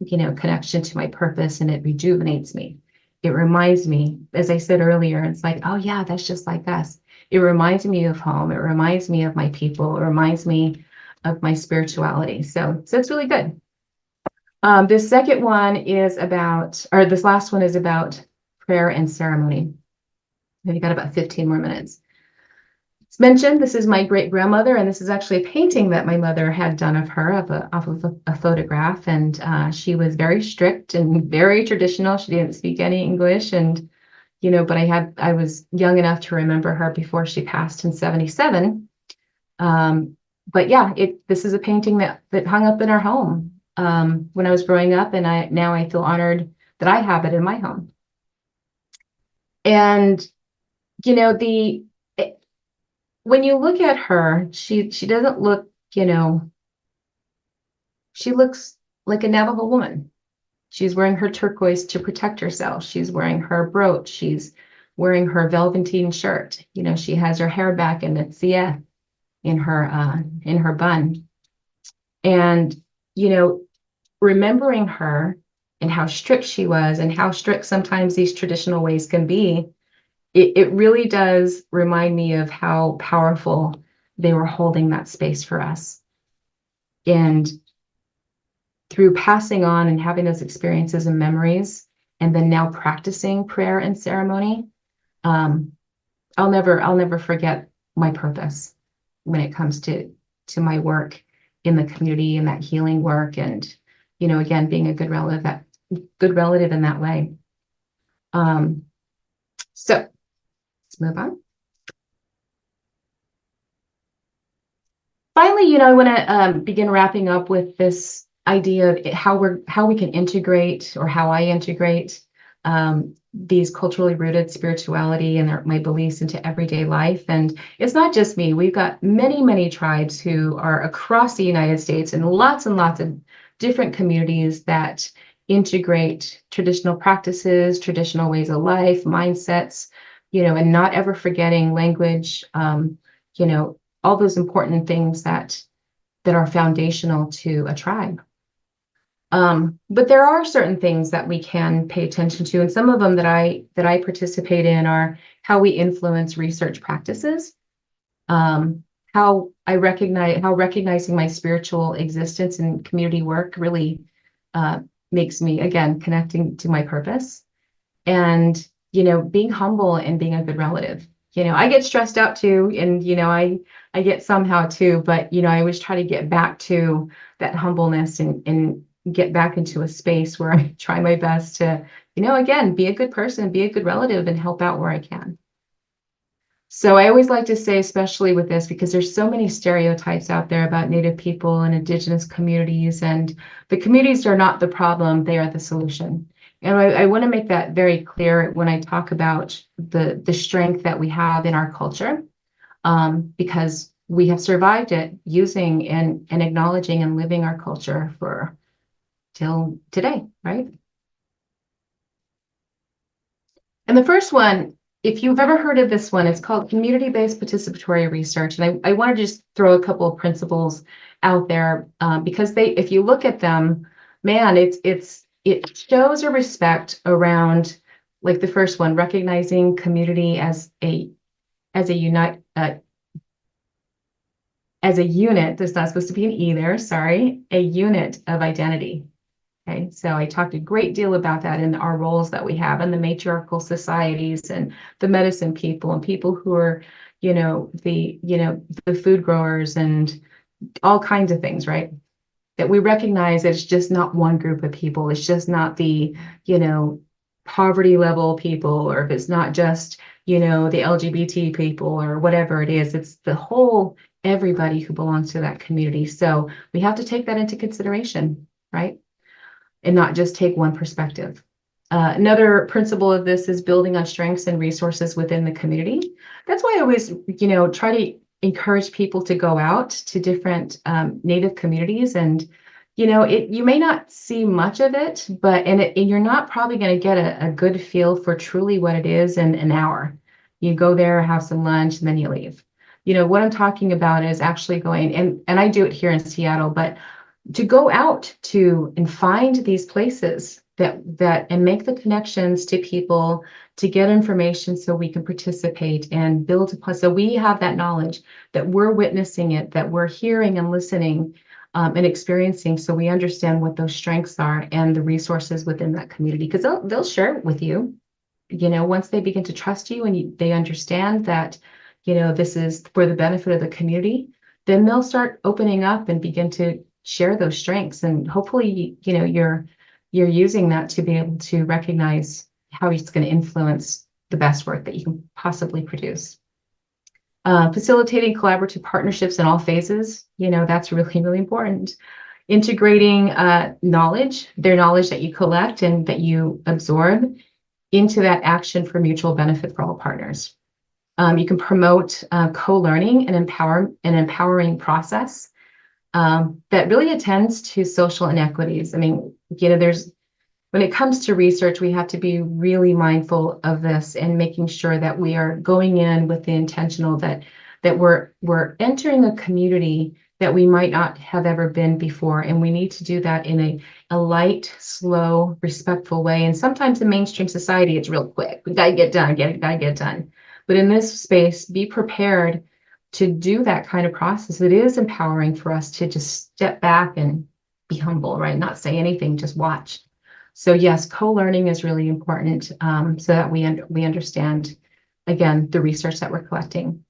connection to my purpose, and it rejuvenates me. It reminds me, as I said earlier, it's like, oh yeah, that's just like us. It reminds me of home. It reminds me of my people. It reminds me of my spirituality. So it's really good. This second one is this last one is about prayer and ceremony. We've got about 15 more minutes. It's mentioned, this is my great grandmother, and this is actually a painting that my mother had done of her off of a photograph. And she was very strict and very traditional. She didn't speak any English, and but I was young enough to remember her before she passed in 77. But yeah, this is a painting that hung up in our home when I was growing up, and now I feel honored that I have it in my home. And when you look at her, she doesn't look, she looks like a Navajo woman. She's wearing her turquoise to protect herself. She's wearing her brooch. She's wearing her velveteen shirt. She has her hair back in a tsia in her bun. And, remembering her and how strict she was, and how strict sometimes these traditional ways can be, it really does remind me of how powerful they were holding that space for us. And through passing on and having those experiences and memories, and then now practicing prayer and ceremony, I'll never forget my purpose when it comes to my work in the community and that healing work, and again, being a good relative in that way. So let's move on. really, I want to begin wrapping up with this idea of how we can integrate, or how I integrate these culturally rooted spirituality and my beliefs into everyday life. And it's not just me. We've got many, many tribes who are across the United States, and lots of different communities that integrate traditional practices, traditional ways of life, mindsets, and not ever forgetting language, all those important things that are foundational to a tribe. But there are certain things that we can pay attention to, and some of them that I participate in are how we influence research practices, how recognizing my spiritual existence and community work really makes me, again, connecting to my purpose, and being humble and being a good relative. I get stressed out too, and I get somehow too, but I always try to get back to that humbleness and get back into a space where I try my best to, again, be a good person, be a good relative, and help out where I can. So I always like to say, especially with this, because there's so many stereotypes out there about Native people and Indigenous communities, and the communities are not the problem, they are the solution. And I want to make that very clear when I talk about the strength that we have in our culture, because we have survived it using and acknowledging and living our culture till today, right? And the first one, if you've ever heard of this one, it's called community-based participatory research. And I want to just throw a couple of principles out there, because if you look at them, man, it shows a respect around, like the first one, recognizing community as a unit. There's not supposed to be an E there, sorry, a unit of identity. Okay, so I talked a great deal about that in our roles that we have in the matriarchal societies and the medicine people and people who are, the food growers and all kinds of things, right? That we recognize that it's just not one group of people. It's just not the, poverty level people, or if it's not just, the LGBT people or whatever it is, it's the whole, everybody who belongs to that community. So we have to take that into consideration, right? And not just take one perspective. Another principle of this is building on strengths and resources within the community. That's why I always, try to encourage people to go out to different Native communities, and you may not see much of it, but and you're not probably going to get a good feel for truly what it is in an hour. You go there, have some lunch, and then you leave. What I'm talking about is actually going, and I do it here in Seattle, but to go out to and find these places that and make the connections to people, to get information so we can participate and build upon, so we have that knowledge, that we're witnessing it, that we're hearing and listening and experiencing, so we understand what those strengths are and the resources within that community, because they'll share it with you. Once they begin to trust you and they understand that this is for the benefit of the community, then they'll start opening up and begin to share those strengths, and hopefully you're using that to be able to recognize how it's going to influence the best work that you can possibly produce. Facilitating collaborative partnerships in all phases, that's really, really important. Integrating their knowledge that you collect and that you absorb into that action for mutual benefit for all partners. You can promote co-learning and empowering process that really attends to social inequities. I mean, when it comes to research, we have to be really mindful of this and making sure that we are going in with the intentional that we're entering a community that we might not have ever been before, and we need to do that in a light, slow, respectful way. And sometimes in mainstream society, it's real quick. We gotta get done, gotta get done. But in this space, be prepared to do that kind of process. It is empowering for us to just step back and be humble, right? Not say anything, just watch. So yes, co-learning is really important, so that we understand, again, the research that we're collecting.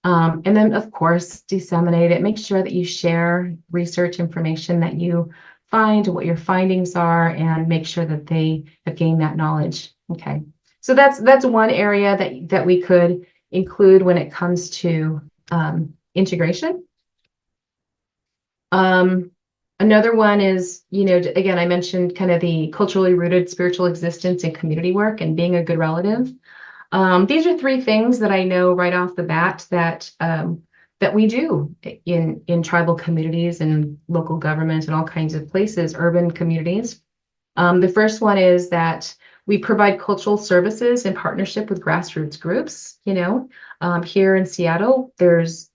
And then, of course, disseminate it. Make sure that you share research information that you find, what your findings are, and make sure that they have gained that knowledge. Okay, so that's one area that we could include when it comes to integration. Another one is, again, I mentioned kind of the culturally rooted spiritual existence and community work and being a good relative. These are three things that I know right off the bat that we do in tribal communities and local government and all kinds of places, urban communities. The first one is that we provide cultural services in partnership with grassroots groups. Here in Seattle, there's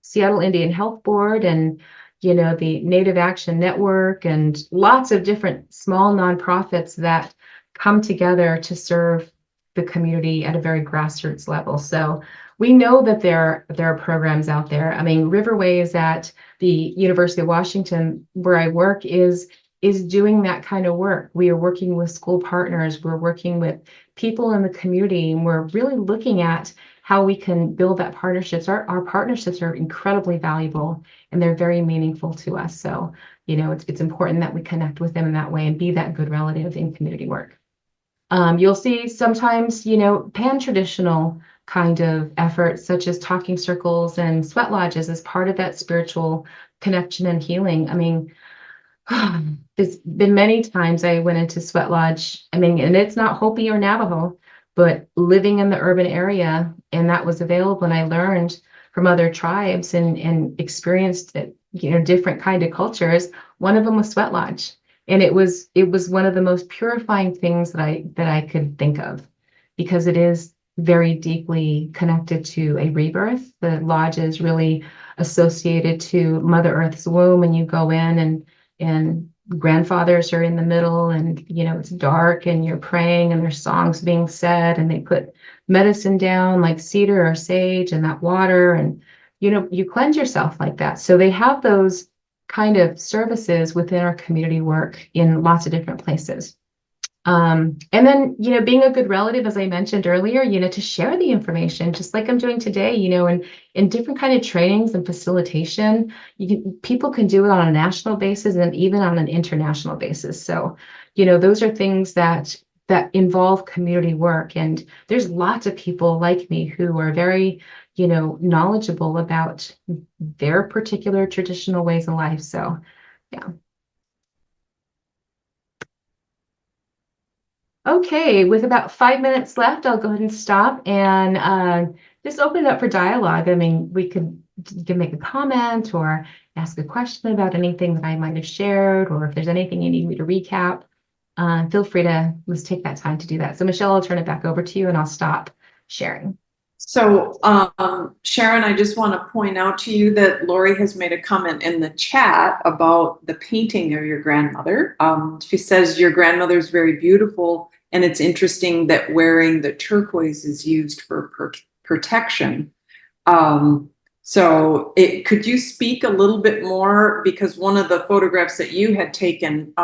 Seattle Indian Health Board and the Native Action Network and lots of different small nonprofits that come together to serve the community at a very grassroots level. So we know that there are programs out there. I mean, Riverways at the University of Washington, where I work, is doing that kind of work. We are working with school partners. We're working with people in the community, and we're really looking at how we can build that partnerships. Our partnerships are incredibly valuable and they're very meaningful to us. So, it's important that we connect with them in that way and be that good relative in community work. You'll see sometimes, pan-traditional kind of efforts, such as talking circles and sweat lodges, as part of that spiritual connection and healing. I mean, there's been many times I went into sweat lodge. I mean, and it's not Hopi or Navajo, but living in the urban area, and that was available. And I learned from other tribes and experienced different kind of cultures. One of them was sweat lodge. And it was one of the most purifying things that I could think of, because it is very deeply connected to a rebirth. The lodge is really associated to Mother Earth's womb, and you go in and grandfathers are in the middle, and it's dark and you're praying and there's songs being said, and they put medicine down like cedar or sage and that water, and you cleanse yourself like that. So they have those kind of services within our community work in lots of different places. And then, being a good relative, as I mentioned earlier, to share the information, just like I'm doing today, and in different kind of trainings and facilitation, people can do it on a national basis and even on an international basis. So, those are things that involve community work. And there's lots of people like me who are very, knowledgeable about their particular traditional ways of life. So, yeah. Okay, with about 5 minutes left, I'll go ahead and stop and just open it up for dialogue. I mean, you can make a comment or ask a question about anything that I might have shared, or if there's anything you need me to recap, feel free to let's take that time to do that. So Michelle, I'll turn it back over to you and I'll stop sharing. So, Sharon, I just want to point out to you that Lori has made a comment in the chat about the painting of your grandmother. She says your grandmother is very beautiful, and it's interesting that wearing the turquoise is used for protection. So could you speak a little bit more, because one of the photographs that you had taken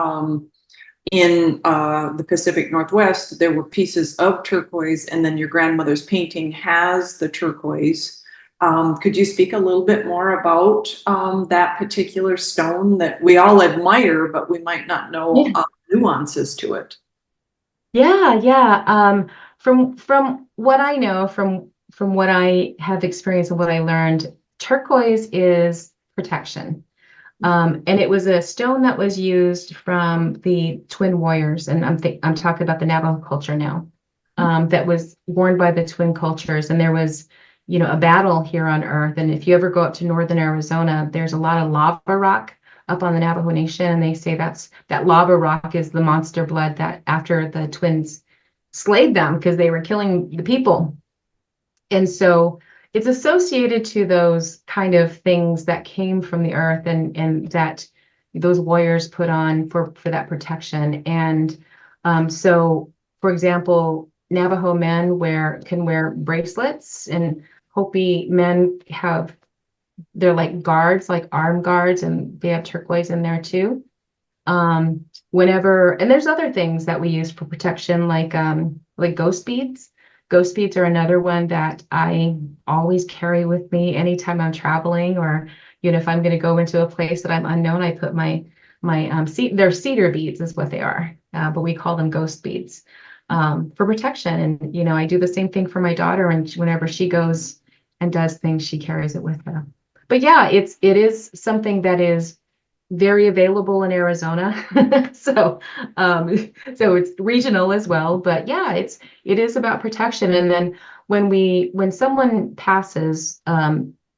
in the Pacific Northwest, there were pieces of turquoise, and then your grandmother's painting has the turquoise. Could you speak a little bit more about that particular stone that we all admire, but we might not know nuances to it? Yeah. From what I know, from what I have experienced and what I learned, turquoise is protection. And it was a stone that was used from the Twin Warriors, and I'm talking about the Navajo culture now, that was worn by the Twin cultures. And there was, a battle here on Earth. And if you ever go up to northern Arizona, there's a lot of lava rock up on the Navajo Nation, and they say that lava rock is the monster blood that after the twins slayed them because they were killing the people. And so it's associated to those kind of things that came from the earth and that those warriors put on for that protection. And so, for example, Navajo men can wear bracelets, and Hopi men they're like guards, like arm guards, and they have turquoise in there too. And there's other things that we use for protection, like ghost beads. Ghost beads are another one that I always carry with me anytime I'm traveling, or if I'm going to go into a place that I'm unknown, I put they're cedar beads is what they are, but we call them ghost beads for protection. And I do the same thing for my daughter, and whenever she goes and does things, she carries it with her. But yeah, it is something that is very available in Arizona. So, so it's regional as well, but yeah, it is about protection. And then when someone passes,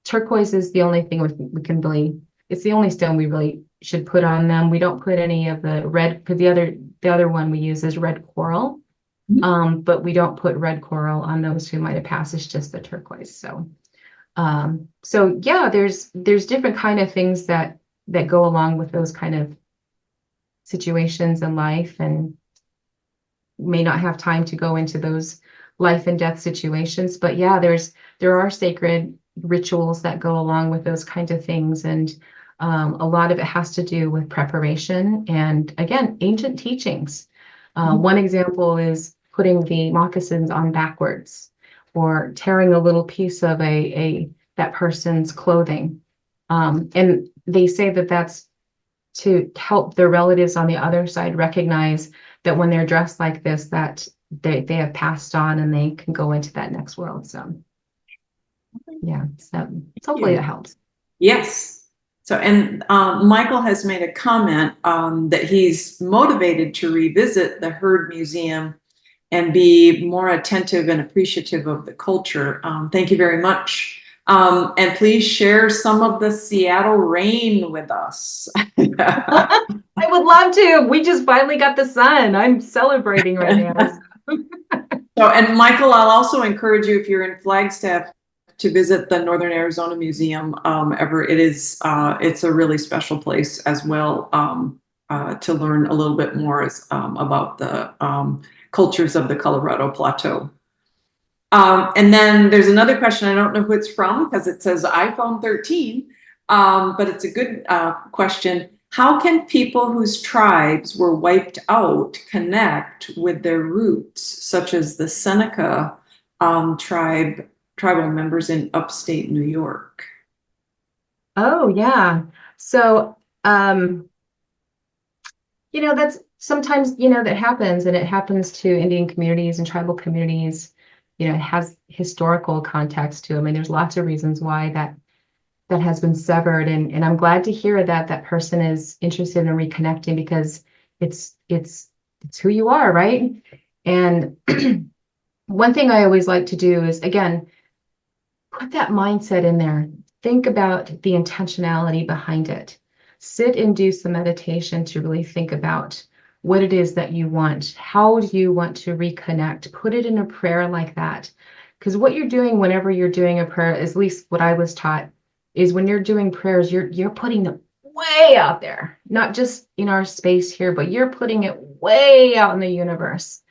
turquoise is the only thing we can really, it's the only stone we really should put on them. We don't put any of the red, because the other one we use is red coral. But we don't put red coral on those who might have passed. It's just the turquoise. So yeah, there's different kind of things that go along with those kind of situations in life, and may not have time to go into those life and death situations. But yeah, there are sacred rituals that go along with those kinds of things, and a lot of it has to do with preparation and, again, ancient teachings. One example is putting the moccasins on backwards, or tearing a little piece of that person's clothing. And they say that that's to help their relatives on the other side recognize that when they're dressed like this, that they have passed on and they can go into that next world. So yeah, so hopefully that helps. Yes. So, and Michael has made a comment that he's motivated to revisit the Heard Museum and be more attentive and appreciative of the culture. Thank you very much. And please share some of the Seattle rain with us. I would love to. We just finally got the sun. I'm celebrating right now. So, and Michael, I'll also encourage you, if you're in Flagstaff, to visit the Northern Arizona Museum. It's a really special place as well, to learn a little bit more about the cultures of the Colorado Plateau. And then there's another question. I don't know who it's from because it says iPhone 13, but it's a good question. How can people whose tribes were wiped out connect with their roots, such as the Seneca tribal members in upstate New York? Oh, yeah. So, that's sometimes, that happens, and it happens to Indian communities and tribal communities. It has historical context to it. I mean, there's lots of reasons why that has been severed. And I'm glad to hear that person is interested in reconnecting, because it's who you are, right? And one thing I always like to do is, again, put that mindset in there. Think about the intentionality behind it. Sit and do some meditation to really think about what it is that you want. How do you want to reconnect? Put it in a prayer like that. Because what you're doing whenever you're doing a prayer, at least what I was taught, is when you're doing prayers, you're putting them way out there, not just in our space here, but you're putting it way out in the universe.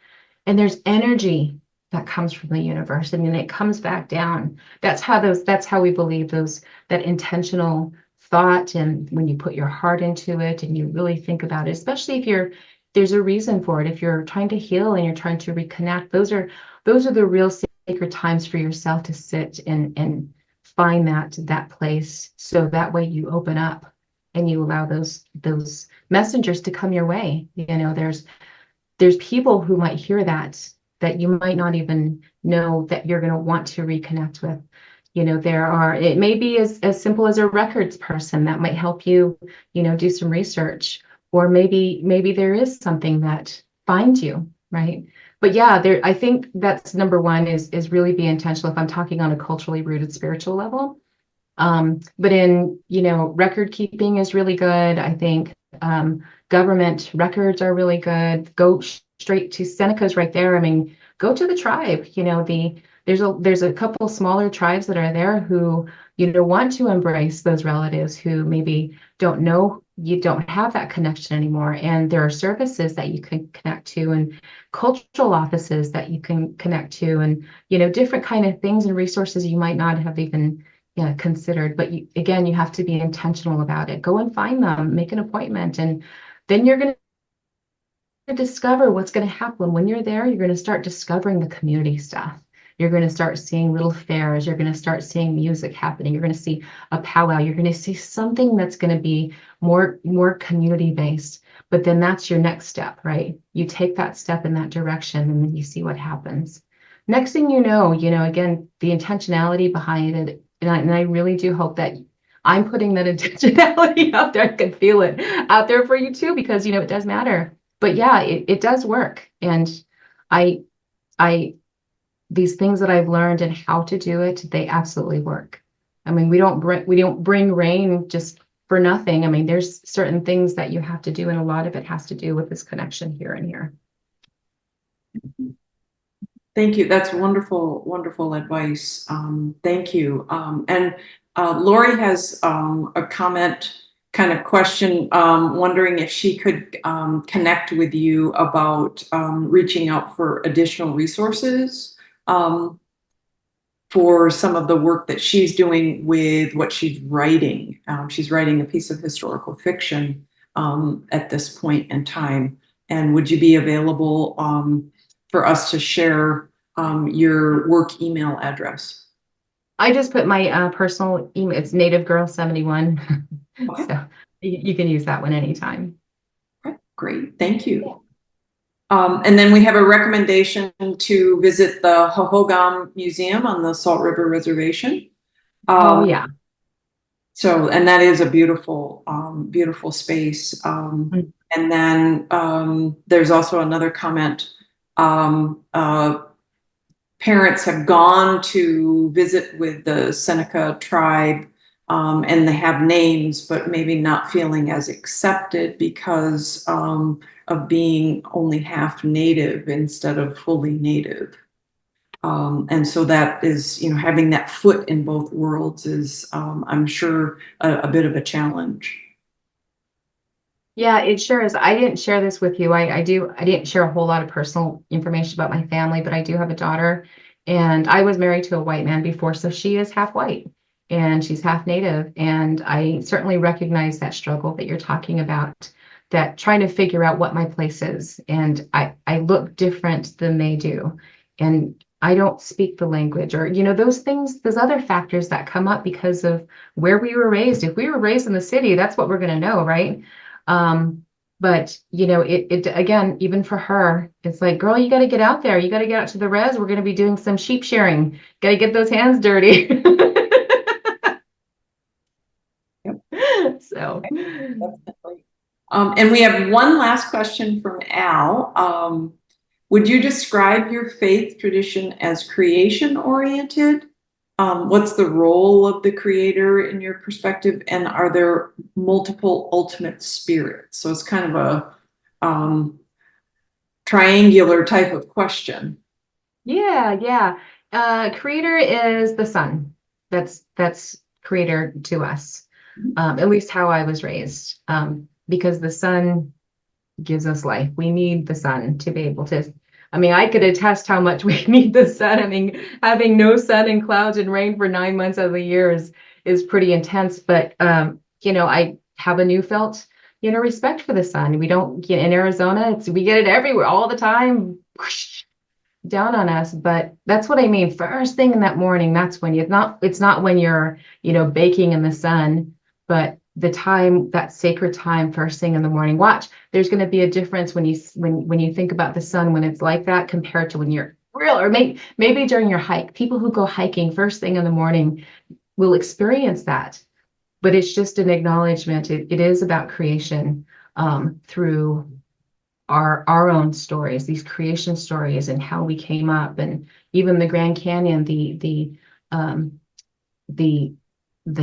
And there's energy that comes from the universe, and then it comes back down. That's how we believe that intentional thought. And when you put your heart into it and you really think about it, especially if there's a reason for it. If you're trying to heal and you're trying to reconnect, those are the real sacred times for yourself to sit and find that place. So that way you open up and you allow those messengers to come your way. There's people who might hear that you might not even know that you're going to want to reconnect with. It may be as simple as a records person that might help you, do some research, or maybe there is something that finds you, right? But yeah, I think that's number one is really be intentional if I'm talking on a culturally rooted spiritual level. But in, record keeping is really good. I think government records are really good. Go straight to Seneca's right there. I mean, go to the tribe. There's a couple smaller tribes that are there who, want to embrace those relatives who maybe don't know, you don't have that connection anymore. And there are services that you can connect to, and cultural offices that you can connect to, and, different kind of things and resources you might not have even considered. But again, you have to be intentional about it. Go and find them, make an appointment, and then you're going to discover what's going to happen. When you're there, you're going to start discovering the community stuff. You're going to start seeing little fairs. You're going to start seeing music happening. You're going to see a powwow. You're going to see something that's going to be more community based. But then that's your next step, right? You take that step in that direction, and then you see what happens. Next thing you know, again, the intentionality behind it. And I really do hope that I'm putting that intentionality out there. I can feel it out there for you too, because it does matter. But yeah, it does work. And I these things that I've learned and how to do it, they absolutely work. I mean, we don't bring rain just for nothing. I mean, there's certain things that you have to do, and a lot of it has to do with this connection here and here. Thank you. That's wonderful, wonderful advice. Thank you. And Lori has a comment, kind of question, wondering if she could connect with you about reaching out for additional resources for some of the work that she's doing with what she's writing. She's writing a piece of historical fiction at this point in time. And would you be available for us to share your work email address? I just put my personal email. It's nativegirl71. Okay. So you can use that one anytime. Okay, great, thank you. And then we have a recommendation to visit the Hohokam Museum on the Salt River Reservation. Oh yeah. So, and that is a beautiful, beautiful space. And then there's also another comment. Parents have gone to visit with the Seneca tribe, and they have names, but maybe not feeling as accepted because of being only half native instead of fully native. And so that is, having that foot in both worlds is, I'm sure, a bit of a challenge. Yeah, it sure is. I didn't share this with you. I didn't share a whole lot of personal information about my family, but I do have a daughter, and I was married to a white man before, so she is half white and she's half native. And I certainly recognize that struggle that you're talking about, that trying to figure out what my place is. And I look different than they do. And I don't speak the language, or, those things, those other factors that come up because of where we were raised. If we were raised in the city, that's what we're going to know, right? But it again, even for her, it's like, girl, you got to get out there. You got to get out to the res. We're going to be doing some sheep shearing. Got to get those hands dirty. Yep. So, Definitely. And we have one last question from Al. Would you describe your faith tradition as creation oriented? What's the role of the creator in your perspective? And are there multiple ultimate spirits? So it's kind of a triangular type of question. yeah. Creator is the sun. That's creator to us. At least how I was raised. Because the sun gives us life. We need the sun to be able to. I mean, I could attest how much we need the sun. I mean, having no sun and clouds and rain for 9 months of the year is pretty intense. But I have a new felt, respect for the sun. We don't get in Arizona. We get it everywhere all the time, whoosh, down on us. But that's what I mean. First thing in that morning, that's when it's not when you're, baking in the sun, but the time, that sacred time, first thing in the morning. Watch, there's going to be a difference when you think about the sun when it's like that compared to when you're real, or maybe during your hike. People who go hiking first thing in the morning will experience that, but it's just an acknowledgement. It is about creation through our own stories, these creation stories, and how we came up, and even the Grand Canyon, the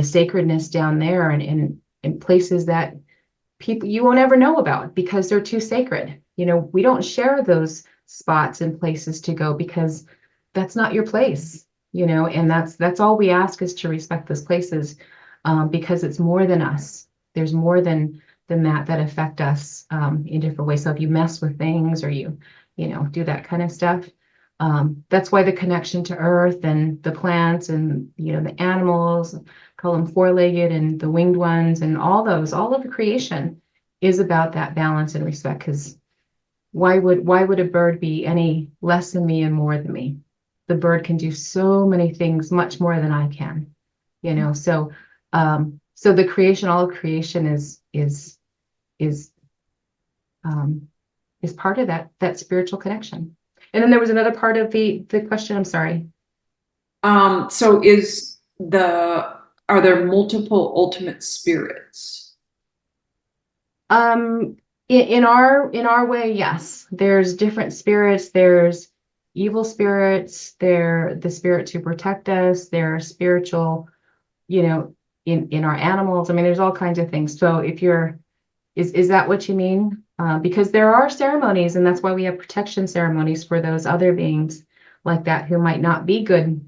sacredness down there, and in places that people you won't ever know about because they're too sacred. We don't share those spots and places to go because that's not your place, and that's all we ask, is to respect those places, because it's more than us. There's more than that affect us in different ways. So if you mess with things, or you do that kind of stuff, that's why the connection to earth and the plants and the animals, call them four-legged, and the winged ones, and all of the creation is about that balance and respect. Because why would a bird be any less than me and more than me? The bird can do so many things much more than I can, so the creation, all of creation is part of that spiritual connection. And then there was another part of the question. I'm sorry. So is the are there multiple ultimate spirits? In our way, yes. There's different spirits. There's evil spirits. They're the spirit to protect us. There are spiritual, in our animals. I mean, there's all kinds of things. So is that what you mean? Because there are ceremonies, and that's why we have protection ceremonies for those other beings like that who might not be good,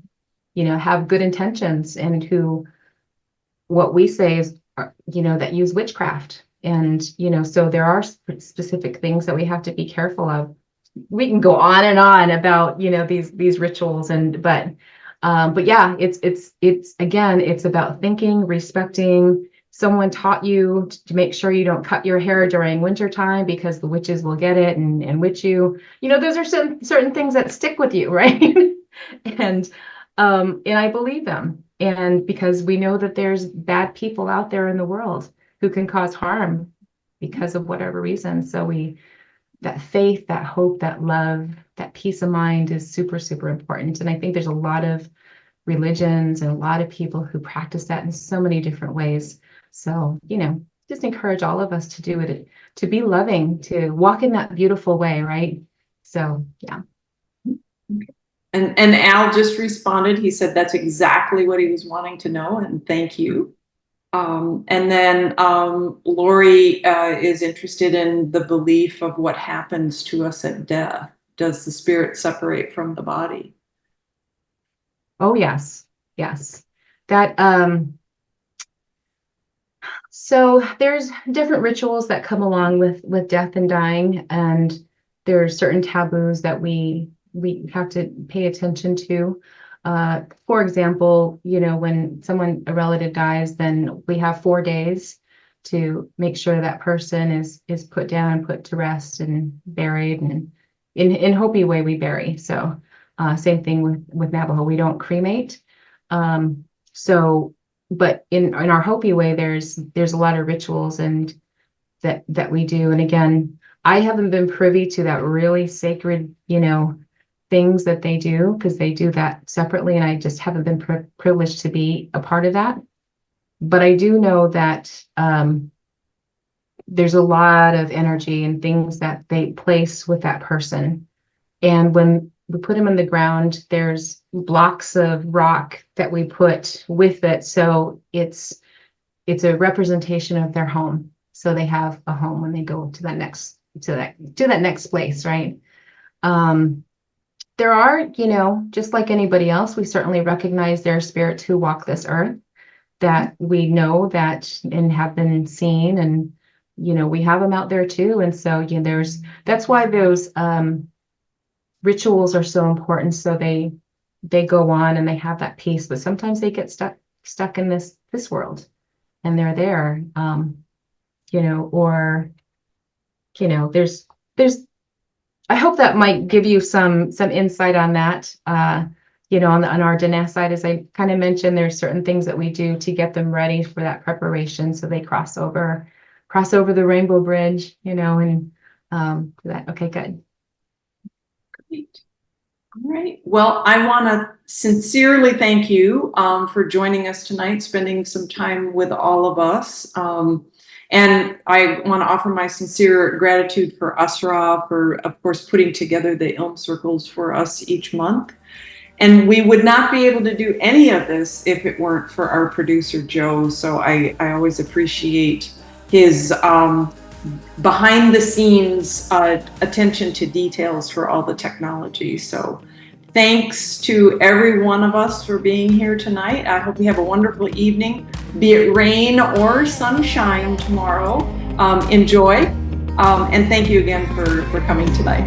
have good intentions, and who, what we say is, that use witchcraft. And, so there are specific things that we have to be careful of. We can go on and on about, these rituals, but yeah, it's again, it's about thinking, respecting. Someone taught you to make sure you don't cut your hair during wintertime because the witches will get it and witch you. Those are certain things that stick with you, right? And I believe them. And because we know that there's bad people out there in the world who can cause harm because of whatever reason. So that faith, that hope, that love, that peace of mind is super, super important. And I think there's a lot of religions and a lot of people who practice that in so many different ways. So, just encourage all of us to do it, to be loving, to walk in that beautiful way, right? So, yeah. And Al just responded. He said that's exactly what he was wanting to know, and thank you. And then Lori is interested in the belief of what happens to us at death. Does the spirit separate from the body? Oh, yes. Yes. That, so there's different rituals that come along with death and dying, and there are certain taboos that we have to pay attention to. For example, when a relative dies, then we have 4 days to make sure that person is put down and put to rest and buried, and in Hopi way we bury. So same thing with Navajo, we don't cremate. But in our Hopi way, there's a lot of rituals and that we do. And again, I haven't been privy to that really sacred, things that they do, because they do that separately, and I just haven't been privileged to be a part of that. But I do know that there's a lot of energy and things that they place with that person. And when we put them in the ground, there's blocks of rock that we put with it. So it's a representation of their home. So they have a home when they go to that next place, right? There are, just like anybody else, we certainly recognize there are spirits who walk this earth that we know that and have been seen, and we have them out there too. And so that's why those rituals are so important. So they go on and they have that peace, but sometimes they get stuck in this world, and they're there, there's I hope that might give you some insight on that. On our Diné side, as I kind of mentioned, there's certain things that we do to get them ready for that preparation, so they cross over the Rainbow Bridge, and that. Okay, good. Great. All right. Well, I want to sincerely thank you for joining us tonight, spending some time with all of us. And I want to offer my sincere gratitude for Asra for, of course, putting together the ILM Circles for us each month. And we would not be able to do any of this if it weren't for our producer, Joe. So I always appreciate his behind the scenes attention to details for all the technology. So thanks to every one of us for being here tonight. I hope you have a wonderful evening, be it rain or sunshine tomorrow. Enjoy. And thank you again for coming tonight.